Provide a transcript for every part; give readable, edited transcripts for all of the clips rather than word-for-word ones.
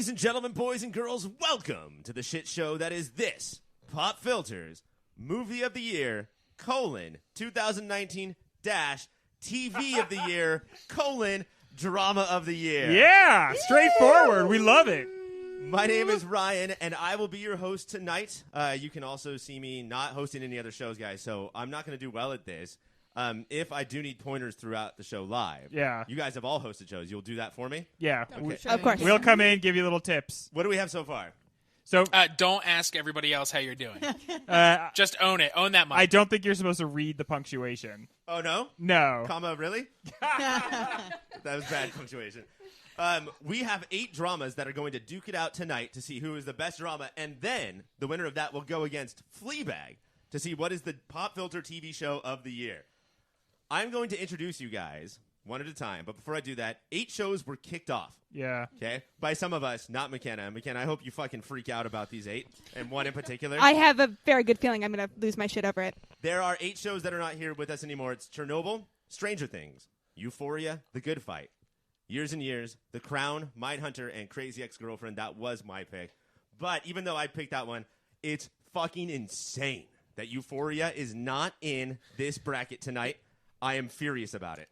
Ladies and gentlemen, boys and girls, welcome to the shit show that is this Pop Filter's Movie of the Year, 2019 TV of the Year, Drama of the Year. Yeah, straightforward. We love it. My name is Ryan, and I will be your host tonight. You can also see me not hosting any other shows, guys, so I'm not going to do well at this. If I do need pointers throughout the show live, you guys have all hosted shows. You'll do that for me? Yeah. Okay. Of course. We'll come in, give you little tips. What do we have so far? So don't ask everybody else how you're doing. Just own it. Own that mic. I don't think you're supposed to read the punctuation. Oh, no? No. Comma, really? That was bad punctuation. We have 8 dramas that are going to duke it out tonight to see who is the best drama, and then the winner of that will go against Fleabag to see what is the Pop Filter TV show of the year. I'm going to introduce you guys one at a time, but before I do that, 8 shows were kicked off. Yeah. Okay? By some of us, not McKenna. McKenna, I hope you fucking freak out about these 8, and one in particular. I have a very good feeling I'm going to lose my shit over it. There are 8 shows that are not here with us anymore. It's Chernobyl, Stranger Things, Euphoria, The Good Fight, Years and Years, The Crown, Mindhunter, and Crazy Ex-Girlfriend. That was my pick. But even though I picked that one, it's fucking insane that Euphoria is not in this bracket tonight. I am furious about it.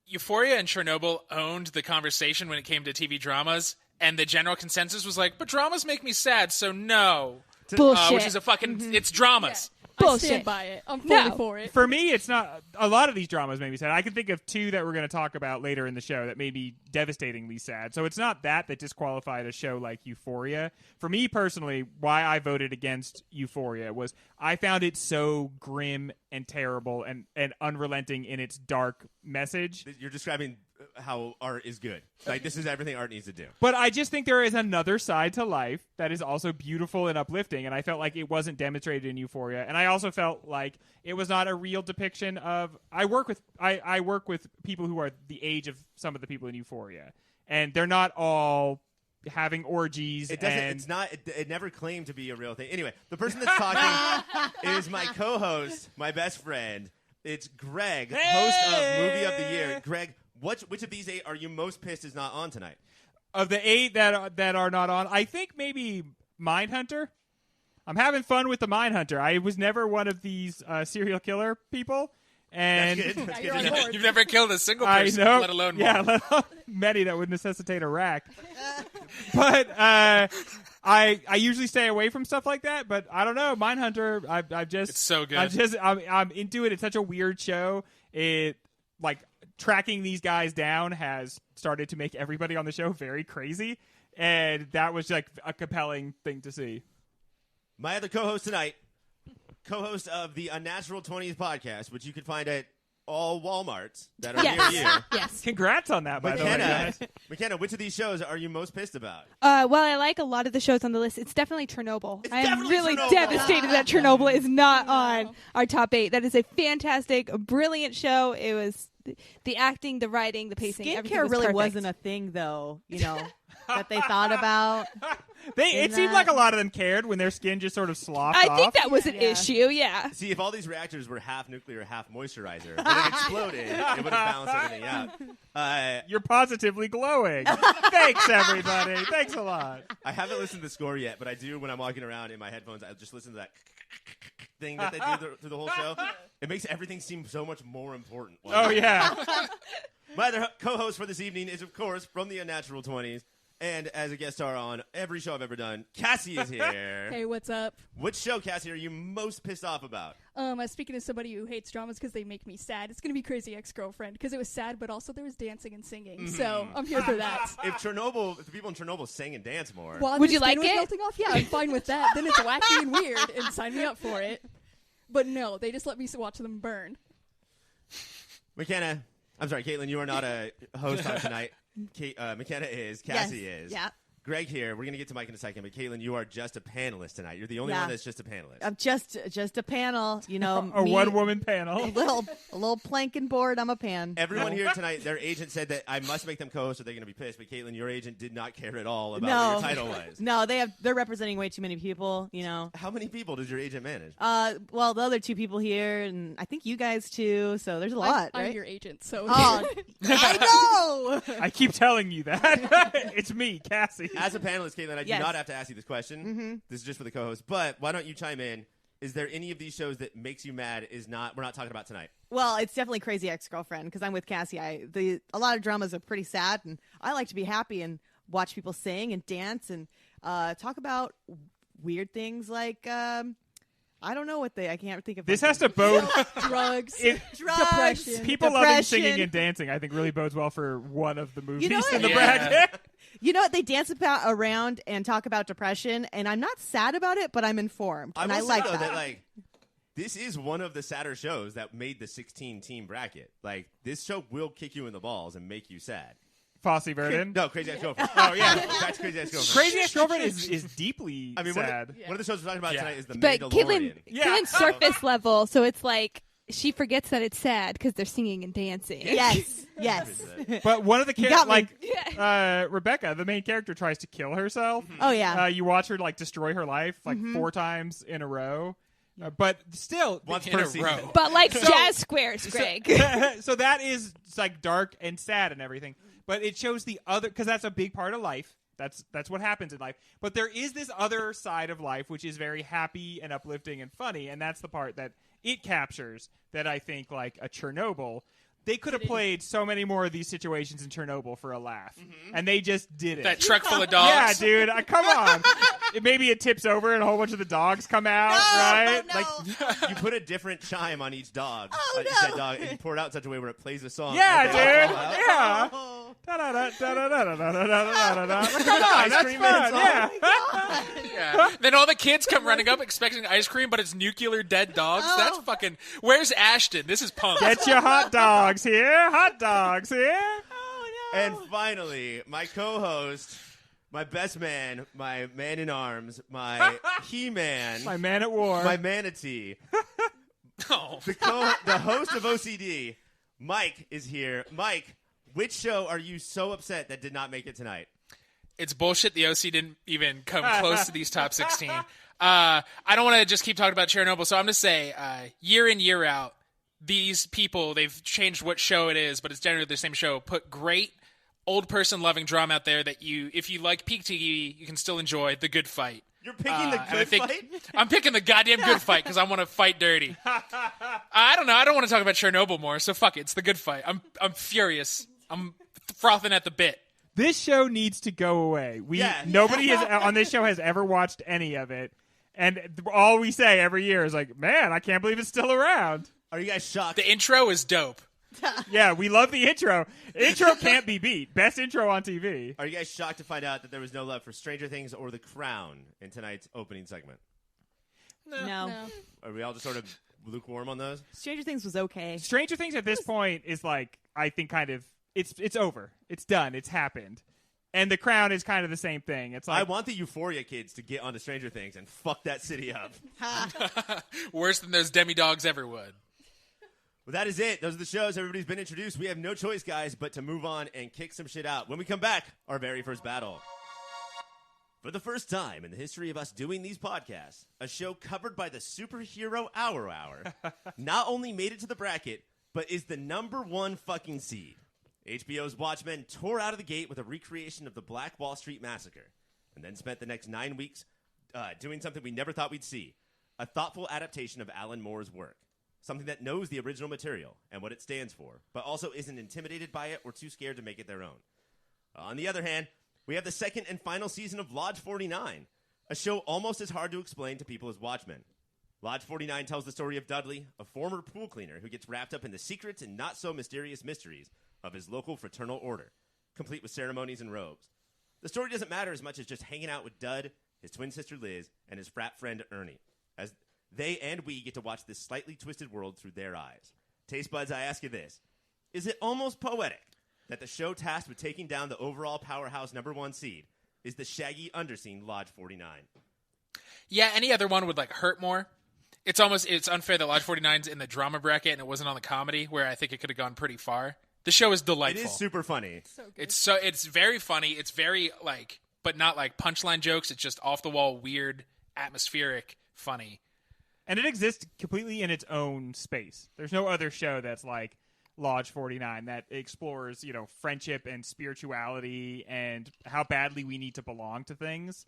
Euphoria and Chernobyl owned the conversation when it came to TV dramas, and the general consensus was like, but dramas make me sad, so no. Bullshit. Which is a fucking, it's dramas. Bullshit. I stand by it. I'm fully for it. For me, it's not. A lot of these dramas made me sad. I can think of 2 that we're going to talk about later in the show that made me devastatingly sad. So it's not that disqualified a show like Euphoria. For me personally, why I voted against Euphoria was I found it so grim and terrible and unrelenting in its dark message. You're describing how art is good. Like, this is everything art needs to do. But I just think there is another side to life that is also beautiful and uplifting, and I felt like it wasn't demonstrated in Euphoria. And I also felt like it was not a real depiction of... I work with people who are the age of some of the people in Euphoria, and they're not all having orgies. It doesn't. It's not. It never claimed to be a real thing. Anyway, the person that's talking is my co-host, my best friend. It's Greg, host of Movie of the Year. Greg, which of these 8 are you most pissed is not on tonight? Of the 8 that are not on, I think maybe Mindhunter. I'm having fun with the Mindhunter. I was never one of these serial killer people. And That's good. That's good to know. You've never killed a single person, I know, let alone yeah, more. many that would necessitate a rack. But I usually stay away from stuff like that. But I don't know, Mindhunter. It's so good. I'm into it. It's such a weird show. It tracking these guys down has started to make everybody on the show very crazy, and that was like a compelling thing to see. My other co-host tonight, co-host of the Unnatural 20s podcast, which you can find at all Walmarts that are near you. Yes. Congrats on that, by the way, guys. McKenna, which of these shows are you most pissed about? Well, I like a lot of the shows on the list. It's definitely Chernobyl. I am definitely really Chernobyl. devastated that Chernobyl is not on our top 8. That is a fantastic, brilliant show. It was the acting, the writing, the pacing. Everything Skincare was really perfect. wasn't a thing, though, that they thought about. It seemed like a lot of them cared when their skin just sort of sloughed off. I think that was an issue, yeah. See, if all these reactors were half nuclear, half moisturizer, when it exploded, it would have balanced everything out. You're positively glowing. Thanks, everybody. Thanks a lot. I haven't listened to the score yet, but I do when I'm walking around in my headphones. I just listen to that thing that they do through the whole show. It makes everything seem so much more important. Oh, yeah. My other co-host for this evening is, of course, from the Unnatural 20s. And as a guest star on every show I've ever done, Cassie is here. Hey, what's up? Which show, Cassie, are you most pissed off about? Speaking of somebody who hates dramas because they make me sad, it's going to be Crazy Ex-Girlfriend because it was sad, but also there was dancing and singing. So I'm here for that. If the people in Chernobyl sang and danced more. While Would their you like skin was it? melting off, yeah, I'm fine with that. Then it's wacky and weird, and sign me up for it. But no, they just let me watch them burn. McKenna, I'm sorry, Caitlin, you are not a host on tonight. McKenna is. Cassie is. Yeah. Greg here. We're going to get to Mike in a second, but Caitlin, you are just a panelist tonight. You're the only one that's just a panelist. I'm just a panel, A one-woman panel. A little planking board. I'm a pan. Everyone here tonight, their agent said that I must make them co-host or they're going to be pissed. But Caitlin, your agent did not care at all about what your title was. No, they're representing way too many people. How many people does your agent manage? Well, the other 2 people here, and I think you guys too. So there's a lot, I'm right? your agent, so. Oh, I know. I keep telling you that. It's me, Cassie. as a panelist, Caitlin, I do Yes. not have to ask you this question. This is just for the co-host. But why don't you chime in? Is there any of these shows that makes you mad? We're not talking about tonight. Well, it's definitely Crazy Ex-Girlfriend because I'm with Cassie. A lot of dramas are pretty sad, and I like to be happy and watch people sing and dance and talk about weird things like I don't know I can't think of. This has to bode. Drugs. drugs, Depression. People loving depression. singing and dancing, I think, really bodes well for one of the movies know in what? the Yeah. bracket. You know what? They dance around and talk about depression, and I'm not sad about it, but I'm informed, and I will like say, though, that. like this is one of the sadder shows that made the 16-team bracket. Like this show will kick you in the balls and make you sad. Fosse Verdon. No, Crazy Ex-Girlfriend. Oh yeah. That's Crazy Ex-Girlfriend. Crazy Ex-Girlfriend is deeply I mean, sad. one of the shows we're talking about Yeah. tonight is The But Mandalorian. Caitlin's surface level, so it's like she forgets that it's sad because they're singing and dancing. Yes, yes. But one of the got me. Rebecca, the main character, tries to kill herself. Oh yeah. You watch her like destroy her life like 4 times in a row. But still, Once In per a season. row. But like jazz squares, Greg. so that is it's like dark and sad and everything. But it shows the other because that's a big part of life. That's what happens in life. But there is this other side of life which is very happy and uplifting and funny, and that's the part that it captures. That I think like a Chernobyl. They could have played so many more of these situations in Chernobyl for a laugh, and they just didn't. That truck full of Yeah, dogs. dude, come on. Maybe it tips over and a whole bunch of the dogs come out, right? no. Like, You put a different chime on each dog. Oh, You no. said dog, and you pour it out in such a way where it plays a song. yeah, and they all dude. fall out. Yeah. Oh. Da-da-da-da-da-da-da-da-da-da. Come on, that's 3 fun. minutes long. Yeah. Yeah. Then all the kids come running up expecting ice cream, but it's nuclear dead dogs. Oh. That's fucking. Where's Ashton? This is punk. Get your hot dogs here. Hot dogs here. Oh no. And finally, my co-host, my best man, my man in arms, my He-Man, My man at war. my manatee, Oh. the host of OCD, Mike is here. Mike, which show are you so upset that did not make it tonight? It's bullshit. The OC didn't even come close to these top 16. I don't want to just keep talking about Chernobyl, so I'm going to say year in, year out, these people, they've changed what show it is, but it's generally the same show, put great old person loving drama out there that if you like peak TV, you can still enjoy The Good Fight. You're picking the And I good think fight? I'm picking the goddamn good fight because I want to fight dirty. I don't know. I don't want to talk about Chernobyl more, so fuck it. It's the good fight. I'm furious. I'm frothing at the bit. This show needs to go away. Nobody on this show has ever watched any of it, and all we say every year is like, "Man, I can't believe it's still around." Are you guys shocked? The intro is dope. Yeah, we love the intro. Intro can't be beat. Best intro on TV. Are you guys shocked to find out that there was no love for Stranger Things or The Crown in tonight's opening segment? No. Are we all just sort of lukewarm on those? Stranger Things was okay. Stranger Things at this point is like, I think, kind of it's over. It's done. It's happened. And The Crown is kind of the same thing. It's I like want the Euphoria kids to get onto Stranger Things and fuck that city up. Worse than those demi-dogs ever would. Well, that is it. Those are the shows. Everybody's been introduced. We have no choice, guys, but to move on and kick some shit out. When we come back, our very first battle. For the first time in the history of us doing these podcasts, a show covered by the Superhero Hour not only made it to the bracket, but is the #1 fucking seed. HBO's Watchmen tore out of the gate with a recreation of the Black Wall Street Massacre, and then spent the next 9 weeks doing something we never thought we'd see, a thoughtful adaptation of Alan Moore's work. Something that knows the original material and what it stands for, but also isn't intimidated by it or too scared to make it their own. On the other hand, we have the second and final season of Lodge 49, a show almost as hard to explain to people as Watchmen. Lodge 49 tells the story of Dudley, a former pool cleaner who gets wrapped up in the secrets and not-so-mysterious mysteries of his local fraternal order, complete with ceremonies and robes. The story doesn't matter as much as just hanging out with Dud, his twin sister Liz, and his frat friend Ernie, as they and we get to watch this slightly twisted world through their eyes. Taste buds, I ask you this. Is it almost poetic that the show tasked with taking down the overall powerhouse #1 seed is the shaggy underseen Lodge 49? Yeah, any other one would like hurt more. It's unfair that Lodge 49's in the drama bracket and it wasn't on the comedy, where I think it could have gone pretty far. The show is It delightful. is super funny. So good. It's very funny. It's very but not like punchline jokes. It's just off the wall, weird, atmospheric, funny. and it exists completely in its own space. There's no other show that's like, Lodge 49 that explores, friendship and spirituality and how badly we need to belong to things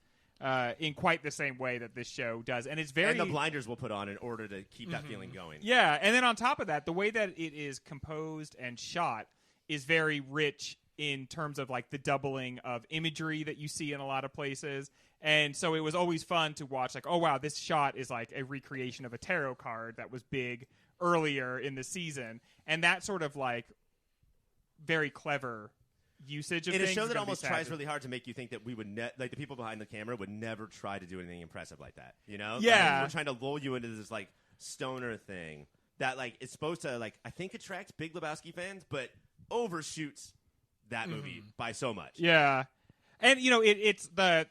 in quite the same way that this show does. And it's very... And the blinders we'll put on in order to keep that feeling going. Yeah, and then on top of that, the way that it is composed and shot is very rich in terms of like the doubling of imagery that you see in a lot of places. And so it was always fun to watch, like, oh, wow, this shot is like a recreation of a tarot card that was big earlier in the season. And that sort of like very clever usage of in things. a show that gonna be almost sad tries to- really hard to make you think that we would like the people behind the camera would never try to do anything impressive like that, Yeah. We're trying to lull you into this like stoner thing that like it's supposed to like I think attract Big Lebowski fans but overshoots that movie by so much. Yeah. And it's the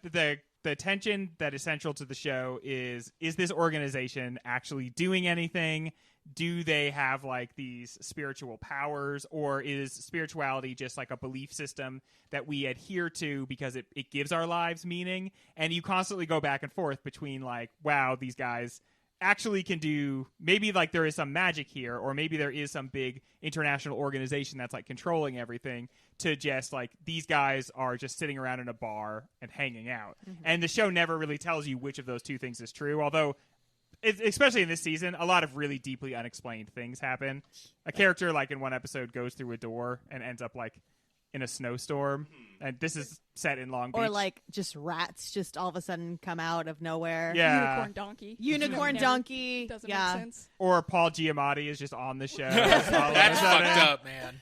tension that is central to the show is this organization actually doing anything? Do they have like these spiritual powers, or is spirituality just like a belief system that we adhere to because it gives our lives meaning? And you constantly go back and forth between like, wow, these guys actually can do, maybe like there is some magic here, or maybe there is some big international organization that's like controlling everything, to just like these guys are just sitting around in a bar and hanging out. And the show never really tells you which of those two things is true, although especially in this season, a lot of really deeply unexplained things happen. A character, like in one episode, goes through a door and ends up like in a snowstorm, and this is set in Long Beach. Or like just rats just all of a sudden come out of nowhere. Yeah. Unicorn donkey. Unicorn Never- donkey. Doesn't yeah. make sense. Or Paul Giamatti is just on the show. That's fucked up, man.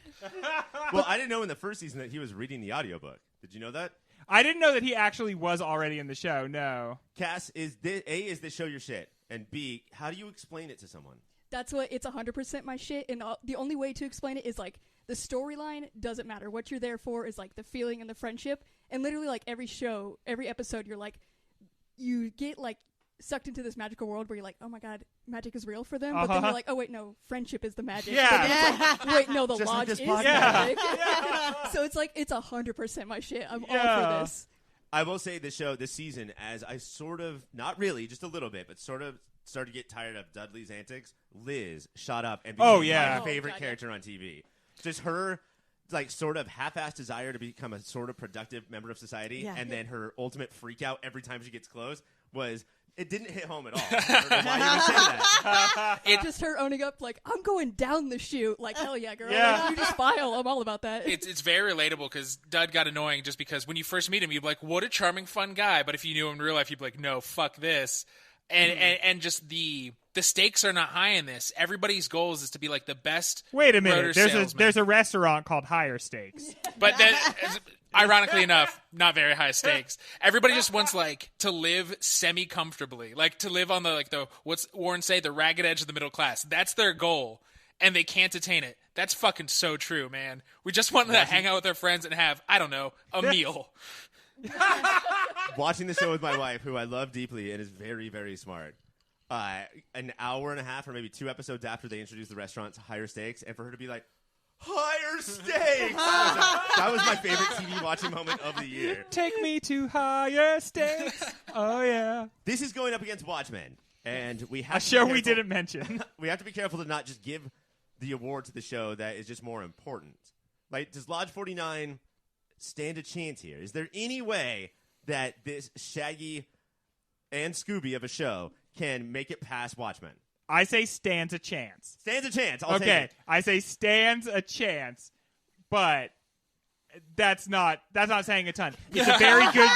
Well, I didn't know in the first season that he was reading the audiobook. Did you know that? I didn't know that he actually was already in the show. No. Cass, is this show your shit? And B, how do you explain it to someone? That's what it's 100% my shit, and the only way to explain it is like the storyline doesn't matter. What you're there for is like the feeling and the friendship, and literally like every show, every episode, you're like, you get like sucked into this magical world where you're like, oh my god, magic is real for them, but then you're like, oh wait, no, friendship is the magic. Yeah. But then it's like, wait, no, the Just like lodge this is podcast. magic. So it's like it's 100% my shit. I'm all for this. I will say this season, as I sort of, not really, just a little bit, but sort of started to get tired of Dudley's antics, Liz shot up and became my favorite God, character on TV. Just her, like, sort of half-assed desire to become a sort of productive member of society, and then her ultimate freak out every time she gets close was... It didn't hit home at all. I don't know why you would say that. It's just her owning up, like, I'm going down the chute. Like, hell yeah, girl. Yeah. Like, you just file. I'm all about that. It's very relatable because Dud got annoying just because when you first meet him, you'd be like, what a charming, fun guy. But if you knew him in real life, you'd be like, no, fuck this. And just the stakes are not high in this. Everybody's goals is to be like the best. Wait a motor minute. salesman. There's a restaurant called Higher Stakes. But then, ironically enough, not very high stakes. Everybody just wants like to live semi-comfortably, like to live on the what's Warren say, the ragged edge of the middle class. That's their goal, and they can't attain it. That's fucking so true, man. We just want to hang out with our friends and have, I don't know, a meal. Watching the show with my wife, who I love deeply and is very, very smart. An hour and a half or maybe 2 episodes after they introduced the restaurant to Higher Stakes, and for her to be like, Higher Stakes! That was my favorite TV watching moment of the year. Take me to Higher Stakes. Oh, yeah. This is going up against Watchmen, and we have A to be show we careful- didn't mention. We have to be careful to not just give the award to the show that is just more important. Like, does Lodge 49 stand a chance here? Is there any way that this Shaggy and Scooby of a show can make it past Watchmen? I say stands a chance. Stands a chance. I'll take Okay, it. I say stands a chance, but that's not saying a ton. It's a very good.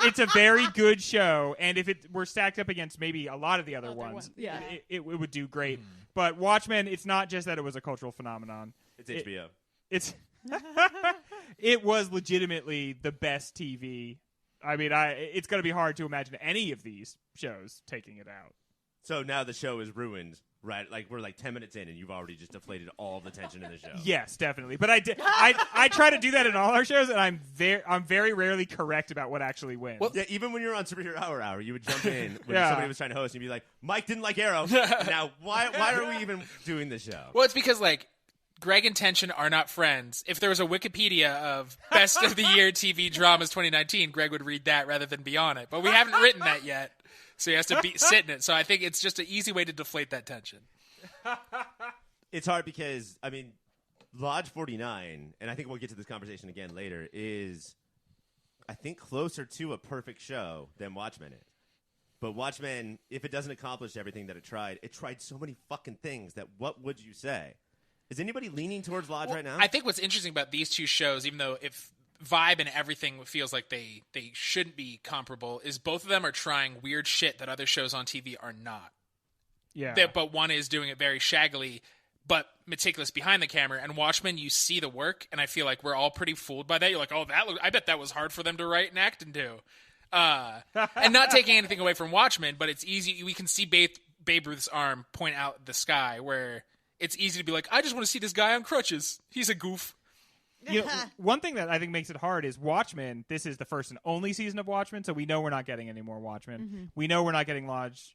It's a very good show, and if it were stacked up against maybe a lot of the other ones, yeah. it would do great. But Watchmen, it's not just that it was a cultural phenomenon. It's HBO. It's it was legitimately the best TV. I mean, it's going to be hard to imagine any of these shows taking it out. So now the show is ruined, right? Like, we're like 10 minutes in, and you've already just deflated all the tension in the show. Yes, definitely. But I try to do that in all our shows, and I'm very rarely correct about what actually wins. Yeah, even when you're on Superhero Hour, you would jump in when Yeah. somebody was trying to host, and you'd be like, Mike didn't like Arrow. Now, why are we even doing this show? Well, it's because like Greg and Tension are not friends. If there was a Wikipedia of Best of the Year TV Dramas 2019, Greg would read that rather than be on it. But we haven't written that yet, so he has to sit in it. So I think it's just an easy way to deflate that tension. It's hard because, I mean, Lodge 49, and I think we'll get to this conversation again later, is, I think, closer to a perfect show than Watchmen is. But Watchmen, if it doesn't accomplish everything that it tried so many fucking things that what would you say? Is anybody leaning towards Lodge right now? I think what's interesting about these two shows, even though if vibe and everything feels like they shouldn't be comparable, is both of them are trying weird shit that other shows on TV are not. Yeah. But one is doing it very shaggily, but meticulous behind the camera. And Watchmen, you see the work, and I feel like we're all pretty fooled by that. You're like, oh, I bet that was hard for them to write and act and do. And not taking anything away from Watchmen, but it's easy. We can see Babe Ruth's arm point out the sky, where it's easy to be like, I just want to see this guy on crutches. He's a goof. You know, one thing that I think makes it hard is Watchmen. This is the first and only season of Watchmen, so we know we're not getting any more Watchmen. Mm-hmm. We know we're not getting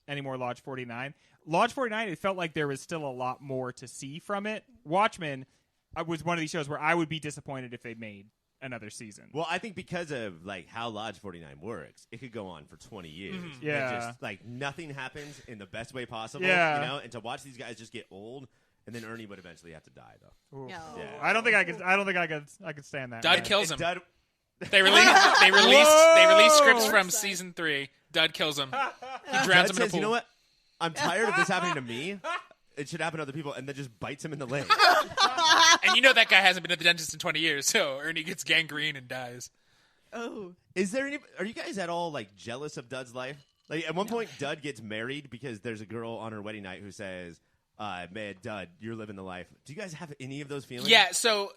any more Lodge 49. Lodge 49, it felt like there was still a lot more to see from it. Watchmen was one of these shows where I would be disappointed if they made another season. Well, I think because of like how Lodge 49 works, it could go on for 20 years. Mm-hmm. Yeah. And just like nothing happens in the best way possible. Yeah. You know, and to watch these guys just get old, and then Ernie would eventually have to die, though. Oof. No. Yeah. I don't think I could stand that. Dud man. kills him. Dud, They released scripts from Sorry. season 3. Dud kills him. He Dud drowns him in a says, pool. you know what? I'm tired of this happening to me. It should happen to other people, and then just bites him in the leg. And you know that guy hasn't been at the dentist in 20 years, so Ernie gets gangrene and dies. Oh. Are you guys at all like jealous of Dud's life? Like at one point, Dud gets married because there's a girl on her wedding night who says, man, Dud, you're living the life. Do you guys have any of those feelings? Yeah, so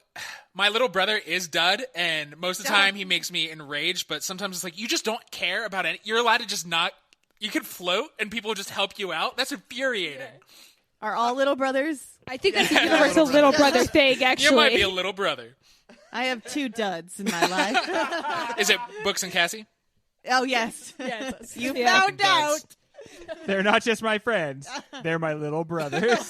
my little brother is Dud, and most of the time he makes me enraged, but sometimes it's like, you just don't care about it. You're allowed to just not... You can float, and people just help you out. That's infuriating. Are all little brothers? I think that's a universal little brother thing, actually. You might be a little brother. I have 2 duds in my life. Is it Books and Cassie? Oh, yes. Yeah, it's us. You Yeah. found out. They're not just my friends; they're my little brothers.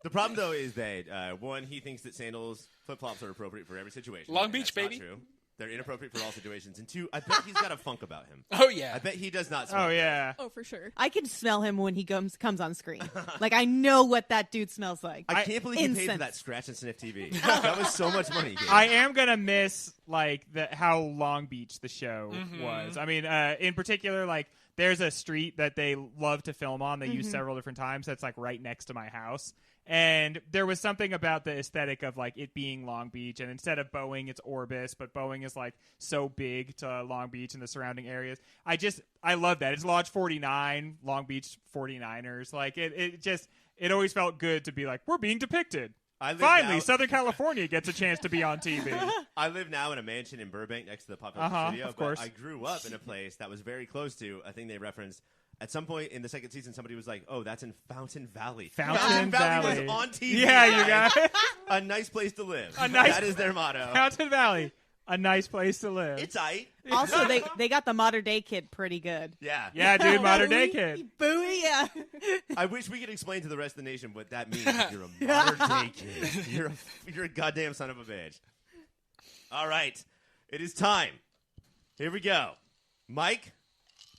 The problem, though, is that, one, he thinks that sandals, flip-flops are appropriate for every situation. Long and Beach, that's not baby. true. They're inappropriate for all situations. And 2, I bet he's got a funk about him. Oh, yeah. I bet he does not smoke. Oh yeah. Oh, for sure. I can smell him when he comes on screen. Like, I know what that dude smells like. I can't believe he paid for Incense. that scratch and sniff TV. That was so much money. I am gonna miss like how Long Beach the show Mm-hmm. was. I mean, in particular, like there's a street that they love to film on. They use several different times. That's like right next to my house. And there was something about the aesthetic of like it being Long Beach, and instead of Boeing, it's Orbis, but Boeing is like so big to Long Beach and the surrounding areas. I love that. It's Lodge 49, Long Beach 49ers. Like it always felt good to be like, we're being depicted. Finally, Southern California gets a chance to be on TV. I live now in a mansion in Burbank next to the pop-up studio. of course. But I grew up in a place that was very close to a thing they referenced. At some point in the second season, somebody was like, oh, that's in Fountain Valley. Fountain Valley was on TV. Yeah, you got it. A nice place to live. That is their motto. Fountain Valley, a nice place to live. It's aight. Also, they got the modern day kid pretty good. Yeah. Yeah, dude, modern day kid. Booey, yeah. I wish we could explain to the rest of the nation what that means. You're a modern day kid. You're a goddamn son of a bitch. All right. It is time. Here we go. Mike,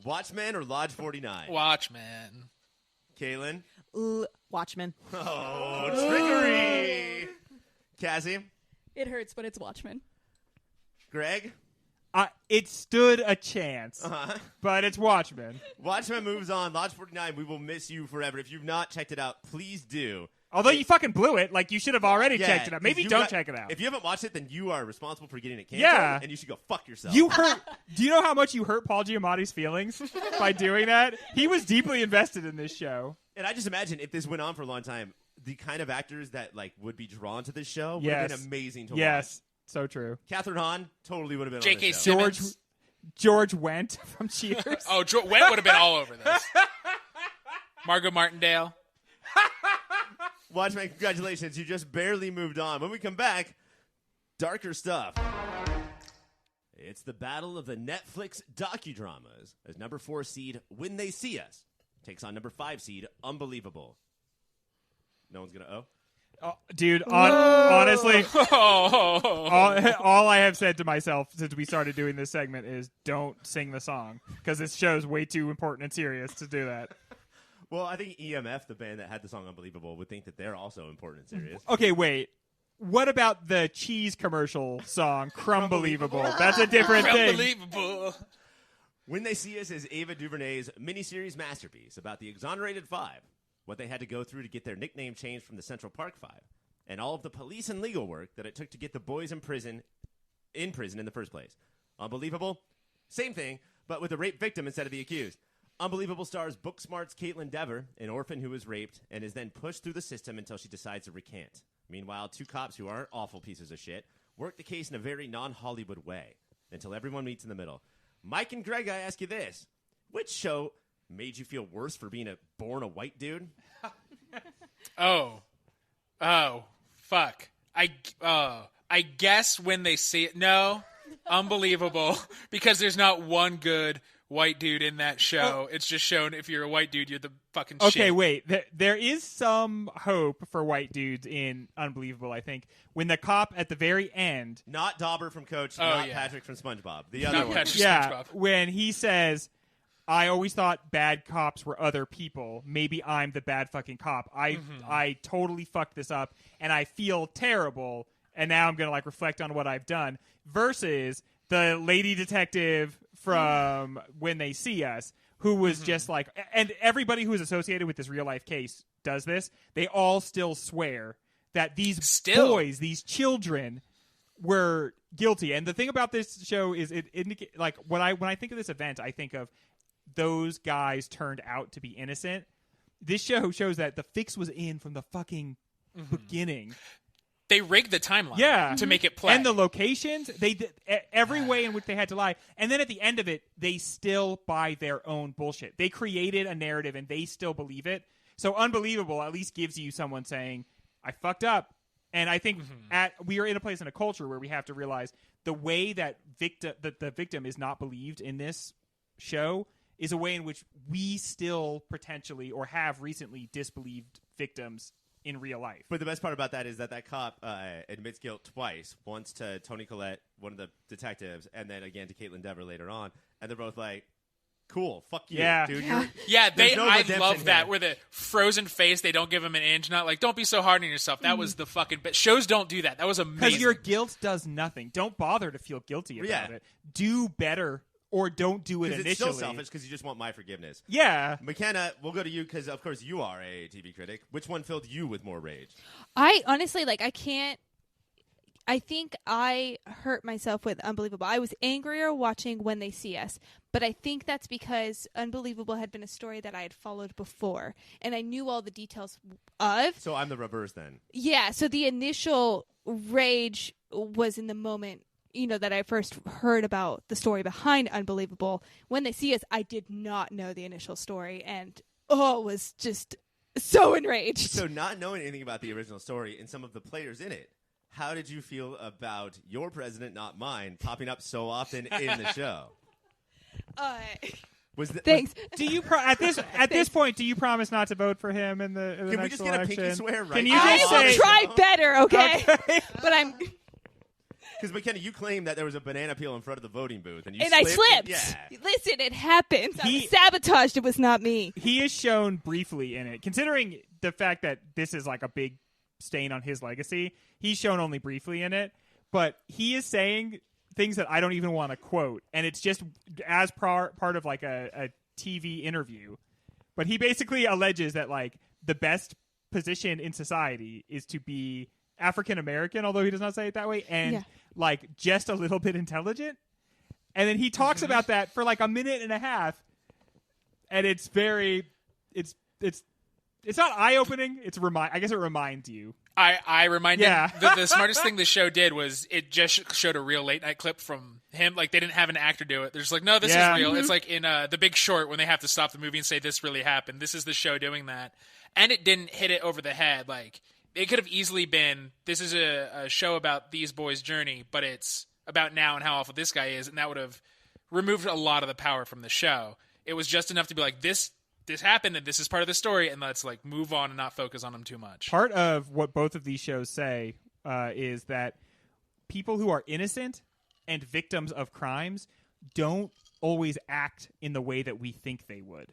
Watchmen or Lodge 49? Watchmen. Kaylin? Watchmen. Oh, trickery. Cassie? It hurts, but it's Watchmen. Greg? It stood a chance, Uh-huh. but it's Watchmen. Watchmen moves on. Lodge 49, we will miss you forever. If you've not checked it out, please do. Although you fucking blew it, like you should have already checked it out. Maybe 'cause don't check it out. If you haven't watched it, then you are responsible for getting it canceled. Yeah. And you should go fuck yourself. You hurt. Do you know how much you hurt Paul Giamatti's feelings by doing that? He was deeply invested in this show. And I just imagine if this went on for a long time, the kind of actors that like would be drawn to this show would have been amazing to watch. Yes, so true. Catherine Hahn totally would have been J.K. on this show. Simmons. George Wendt from Cheers. Oh, Wendt would have been all over this. Margot Martindale. Watchmen, congratulations. You just barely moved on. When we come back, darker stuff. It's the battle of the Netflix docudramas as number 4 seed When They See Us takes on number 5 seed Unbelievable. No one's going to oh? Oh, dude, honestly, Oh. all I have said to myself since we started doing this segment is don't sing the song because this show's way too important and serious to do that. Well, I think EMF, the band that had the song Unbelievable, would think that they're also important and serious. Okay, wait. what about the cheese commercial song Crumbelievable? That's a different thing. Unbelievable. When They See Us is Ava DuVernay's miniseries masterpiece about the Exonerated Five, what they had to go through to get their nickname changed from the Central Park Five, and all of the police and legal work that it took to get the boys in prison in the first place. Unbelievable? Same thing, but with a rape victim instead of the accused. Unbelievable stars Booksmart's Caitlin Dever, an orphan who was raped and is then pushed through the system until she decides to recant. Meanwhile, two cops who aren't awful pieces of shit work the case in a very non-Hollywood way until everyone meets in the middle. Mike and Greg, I ask you this. Which show made you feel worse for being born a white dude? Oh, fuck. I guess When They See It. No, Unbelievable, because there's not one good white dude in that show. It's just shown if you're a white dude, you're the fucking shit. Okay, wait. There is some hope for white dudes in Unbelievable, I think. When the cop at the very end... Not Dauber from Coach, Oh, not yeah. Patrick from SpongeBob. The Not other one. Patrick. Yeah, SpongeBob. when he says, I always thought bad cops were other people. Maybe I'm the bad fucking cop. I totally fucked this up, and I feel terrible, and now I'm going to like reflect on what I've done. Versus the lady detective from When They See Us, who was just like, and everybody who is associated with this real life case does this. They all still swear that these boys, these children, were guilty. And the thing about this show is it indicates, like, when I think of this event, I think of those guys turned out to be innocent. This show shows that the fix was in from the fucking beginning. They rigged the timeline to make it play. And the locations, they did every way in which they had to lie. And then at the end of it, they still buy their own bullshit. They created a narrative and they still believe it. So Unbelievable at least gives you someone saying, I fucked up. And I think we are in a place in a culture where we have to realize the way that the victim is not believed in this show is a way in which we still potentially or have recently disbelieved victims in real life. But the best part about that is that cop admits guilt twice. Once to Toni Collette, one of the detectives, and then again to Caitlin Dever later on. And they're both like, cool, fuck you, dude. Yeah, there's no I redemption love that, here. where the frozen face, they don't give him an inch, not like, don't be so hard on yourself. That was the fucking... But shows don't do that. That was amazing. Because your guilt does nothing. Don't bother to feel guilty about it. Do better or don't do it initially. It's still selfish because you just want my forgiveness. Yeah. McKenna, we'll go to you because, of course, you are a TV critic. Which one filled you with more rage? I honestly, I can't. I think I hurt myself with Unbelievable. I was angrier watching When They See Us, but I think that's because Unbelievable had been a story that I had followed before, and I knew all the details of. So I'm the reverse then. Yeah, so the initial rage was in the moment, that I first heard about the story behind Unbelievable. When They See Us, I did not know the initial story, and was just so enraged. So not knowing anything about the original story and some of the players in it, how did you feel about your president, not mine, popping up so often in the show? Thanks. Do you at this point? Do you promise not to vote for him in the Can we next just election? get a pinky swear right Can you now? just I will say try better, okay? But I'm. Because McKenna, you claimed that there was a banana peel in front of the voting booth, and I slipped. Yeah. Listen, it happened. I was sabotaged. It was not me. He is shown briefly in it, considering the fact that this is like a big stain on his legacy. He's shown only briefly in it, but he is saying things that I don't even want to quote, and it's just as part of like a TV interview. But he basically alleges that like the best position in society is to be African American, although he does not say it that way, and like just a little bit intelligent. And then he talks about that for like a minute and a half, and it's very, it's not eye opening. I guess it reminds you. I reminded the smartest thing the show did was it just showed a real late night clip from him. Like they didn't have an actor do it. They're just like, no, this is real. It's like in The Big Short when they have to stop the movie and say this really happened. This is the show doing that, and it didn't hit it over the head. Like it could have easily been, this is a show about these boys' journey, but it's about now and how awful this guy is, and that would have removed a lot of the power from the show. It was just enough to be like, this happened, and this is part of the story, and let's like move on and not focus on them too much. Part of what both of these shows say is that people who are innocent and victims of crimes don't always act in the way that we think they would.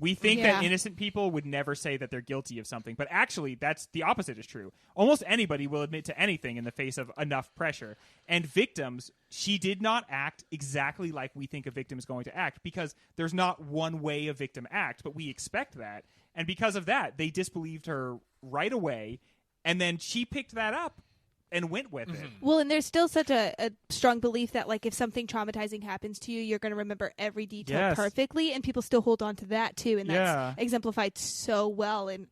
We think Yeah. that innocent people would never say that they're guilty of something, but actually that's the opposite is true. Almost anybody will admit to anything in the face of enough pressure. And victims, she did not act exactly like we think a victim is going to act, because there's not one way a victim acts, but we expect that. And because of that, they disbelieved her right away, and then she picked that up and went with it. Well, and there's still such a strong belief that, like, if something traumatizing happens to you, you're going to remember every detail Yes. perfectly, and people still hold on to that, too, and Yeah. that's exemplified so well in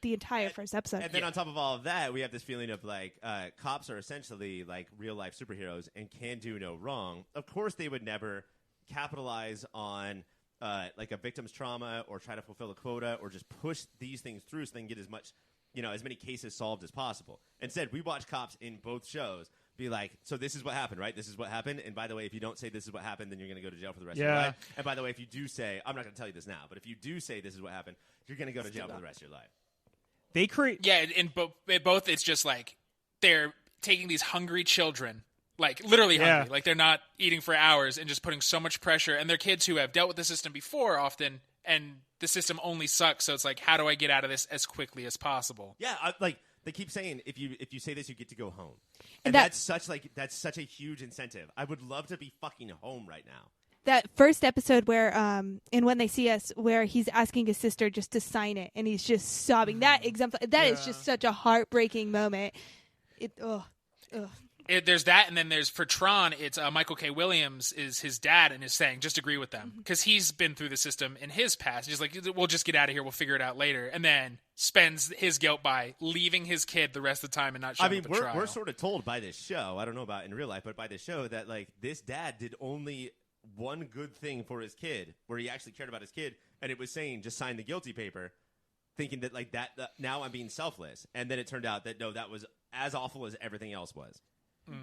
the entire first episode. And then on top of all of that, we have this feeling of like cops are essentially like real life superheroes and can do no wrong. Of course, they would never capitalize on like a victim's trauma or try to fulfill a quota or just push these things through so they can get as much, as many cases solved as possible. Instead, we watch cops in both shows be like, so this is what happened, right? This is what happened. And by the way, if you don't say this is what happened, then you're going to go to jail for the rest of your Yeah. life. And by the way, if you do say, I'm not going to tell you this now, but if you do say this is what happened, you're going to go to jail for the rest of your life. They create Yeah, in both, it's just like they're taking these hungry children, like literally Yeah. hungry, like they're not eating for hours, and just putting so much pressure. And they're kids who have dealt with the system before often, and the system only sucks. So it's like, how do I get out of this as quickly as possible? Yeah, they keep saying if you say this, you get to go home, And and that- that's such a huge incentive. I would love to be fucking home right now. That first episode where, in When They See Us, where he's asking his sister just to sign it, and he's just sobbing. That is just such a heartbreaking moment. There's that, and then there's for Tron, it's Michael K. Williams is his dad, and is saying just agree with them because he's been through the system in his past. He's like, we'll just get out of here, we'll figure it out later, and then spends his guilt by leaving his kid the rest of the time and not showing I mean, up at trial. we're sort of told by this show. I don't know about in real life, but by this show that like this dad did only one good thing for his kid, where he actually cared about his kid, and it was saying just sign the guilty paper, thinking that like that now I'm being selfless, and then it turned out that no, that was as awful as everything else was.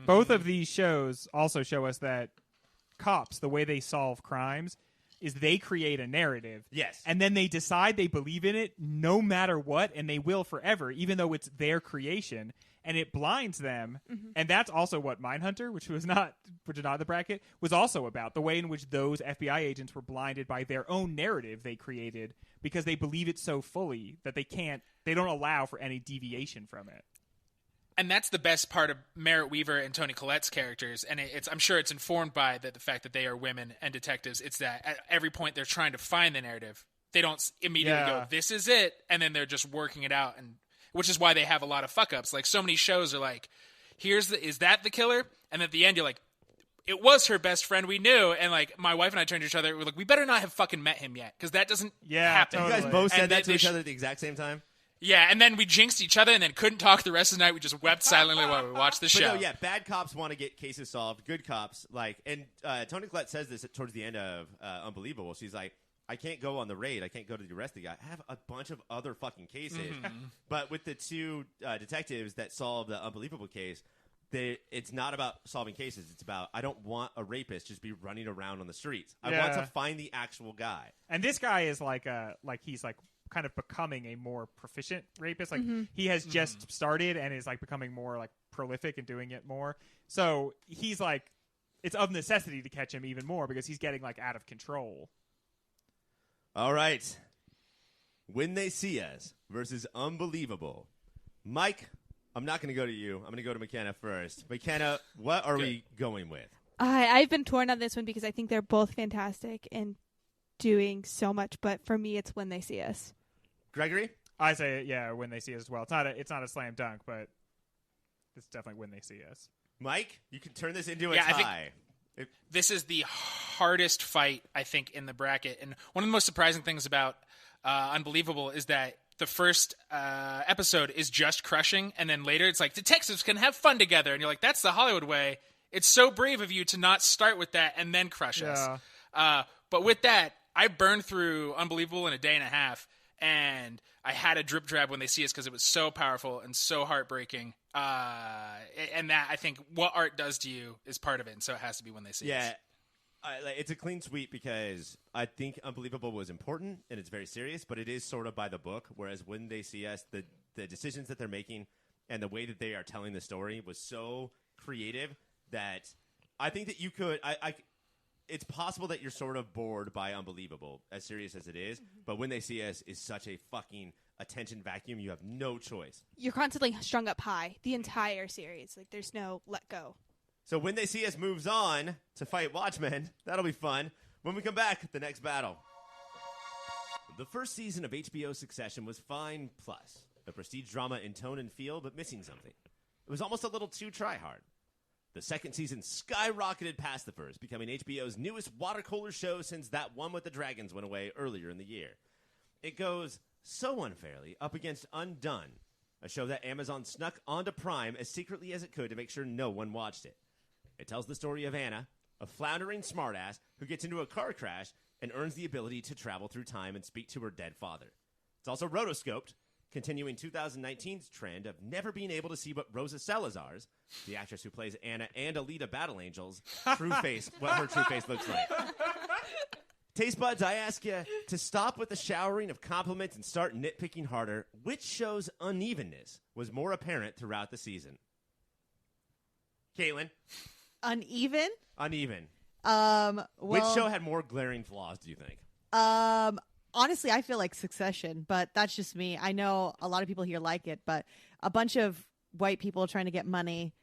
Both of these shows also show us that cops, the way they solve crimes, is they create a narrative. Yes. And then they decide they believe in it no matter what, and they will forever, even though it's their creation. And it blinds them. And that's also what Mindhunter, which is not the bracket, was also about. The way in which those FBI agents were blinded by their own narrative they created because they believe it so fully that they don't allow for any deviation from it. And that's the best part of Merritt Weaver and Toni Collette's characters, and I'm sure it's informed by the fact that they are women and detectives. It's that at every point they're trying to find the narrative. They don't immediately go, this is it, and then they're just working it out, and which is why they have a lot of fuck-ups. Like, so many shows are like, is that the killer? And at the end, you're like, it was her best friend we knew, and like, my wife and I turned to each other, we're like, we better not have fucking met him yet, because that doesn't happen. totally. You guys both said And that to they each other at the exact same time? Yeah, and then we jinxed each other and then couldn't talk the rest of the night. We just wept silently while we watched the show. But no, yeah, bad cops want to get cases solved. Good cops, and Toni Collette says this towards the end of Unbelievable. She's like, I can't go on the raid. I can't go to the arrest the guy. I have a bunch of other fucking cases. But with the two detectives that solved the Unbelievable case, it's not about solving cases. It's about, I don't want a rapist just be running around on the streets. I want to find the actual guy. And this guy is he's kind of becoming a more proficient rapist. Like he has just started and is like becoming more like prolific and doing it more. So he's like, it's of necessity to catch him even more because he's getting like out of control. All right. When They See Us versus Unbelievable. Mike, I'm not going to go to you. I'm going to go to McKenna first. McKenna, what are we going with? I've been torn on this one because I think they're both fantastic and doing so much, but for me, it's When They See Us. Gregory? I say, When They See Us as well. It's not a slam dunk, but it's definitely When They See Us. Mike, you can turn this into a Yeah, I tie. This is the hardest fight, I think, in the bracket. And one of the most surprising things about Unbelievable is that the first episode is just crushing, and then later it's like, detectives can have fun together. And you're like, that's the Hollywood way. It's so brave of you to not start with that and then crush us. But with that, I burned through Unbelievable in a day and a half, and I had a drip drab When They See Us because it was so powerful and so heartbreaking. And that, I think, what art does to you is part of it, and so it has to be When They See Us. Yeah. It's a clean sweep because I think Unbelievable was important and it's very serious, but it is sort of by the book, whereas When They See Us, the decisions that they're making and the way that they are telling the story was so creative that I think that you could it's possible that you're sort of bored by Unbelievable, as serious as it is. But When They See Us is such a fucking attention vacuum. You have no choice. You're constantly strung up high the entire series. Like there's no let go. So When They See Us moves on to fight Watchmen. That'll be fun. When we come back, the next battle. The first season of HBO Succession was fine plus. A prestige drama in tone and feel, but missing something. It was almost a little too try-hard. The second season skyrocketed past the first, becoming HBO's newest water cooler show since That One with the Dragons went away earlier in the year. It goes so unfairly up against Undone, a show that Amazon snuck onto Prime as secretly as it could to make sure no one watched it. It tells the story of Anna, a floundering smartass who gets into a car crash and earns the ability to travel through time and speak to her dead father. It's also rotoscoped, continuing 2019's trend of never being able to see what Rosa Salazar's, the actress who plays Anna and Alita Battle Angels, what her true face looks like. Taste buds, I ask you to stop with the showering of compliments and start nitpicking harder. Which show's unevenness was more apparent throughout the season? Caitlin? Uneven? Uneven. Well, Which show had more glaring flaws, do you think? Honestly, I feel like Succession, but that's just me. I know a lot of people here like it, but a bunch of white people trying to get money.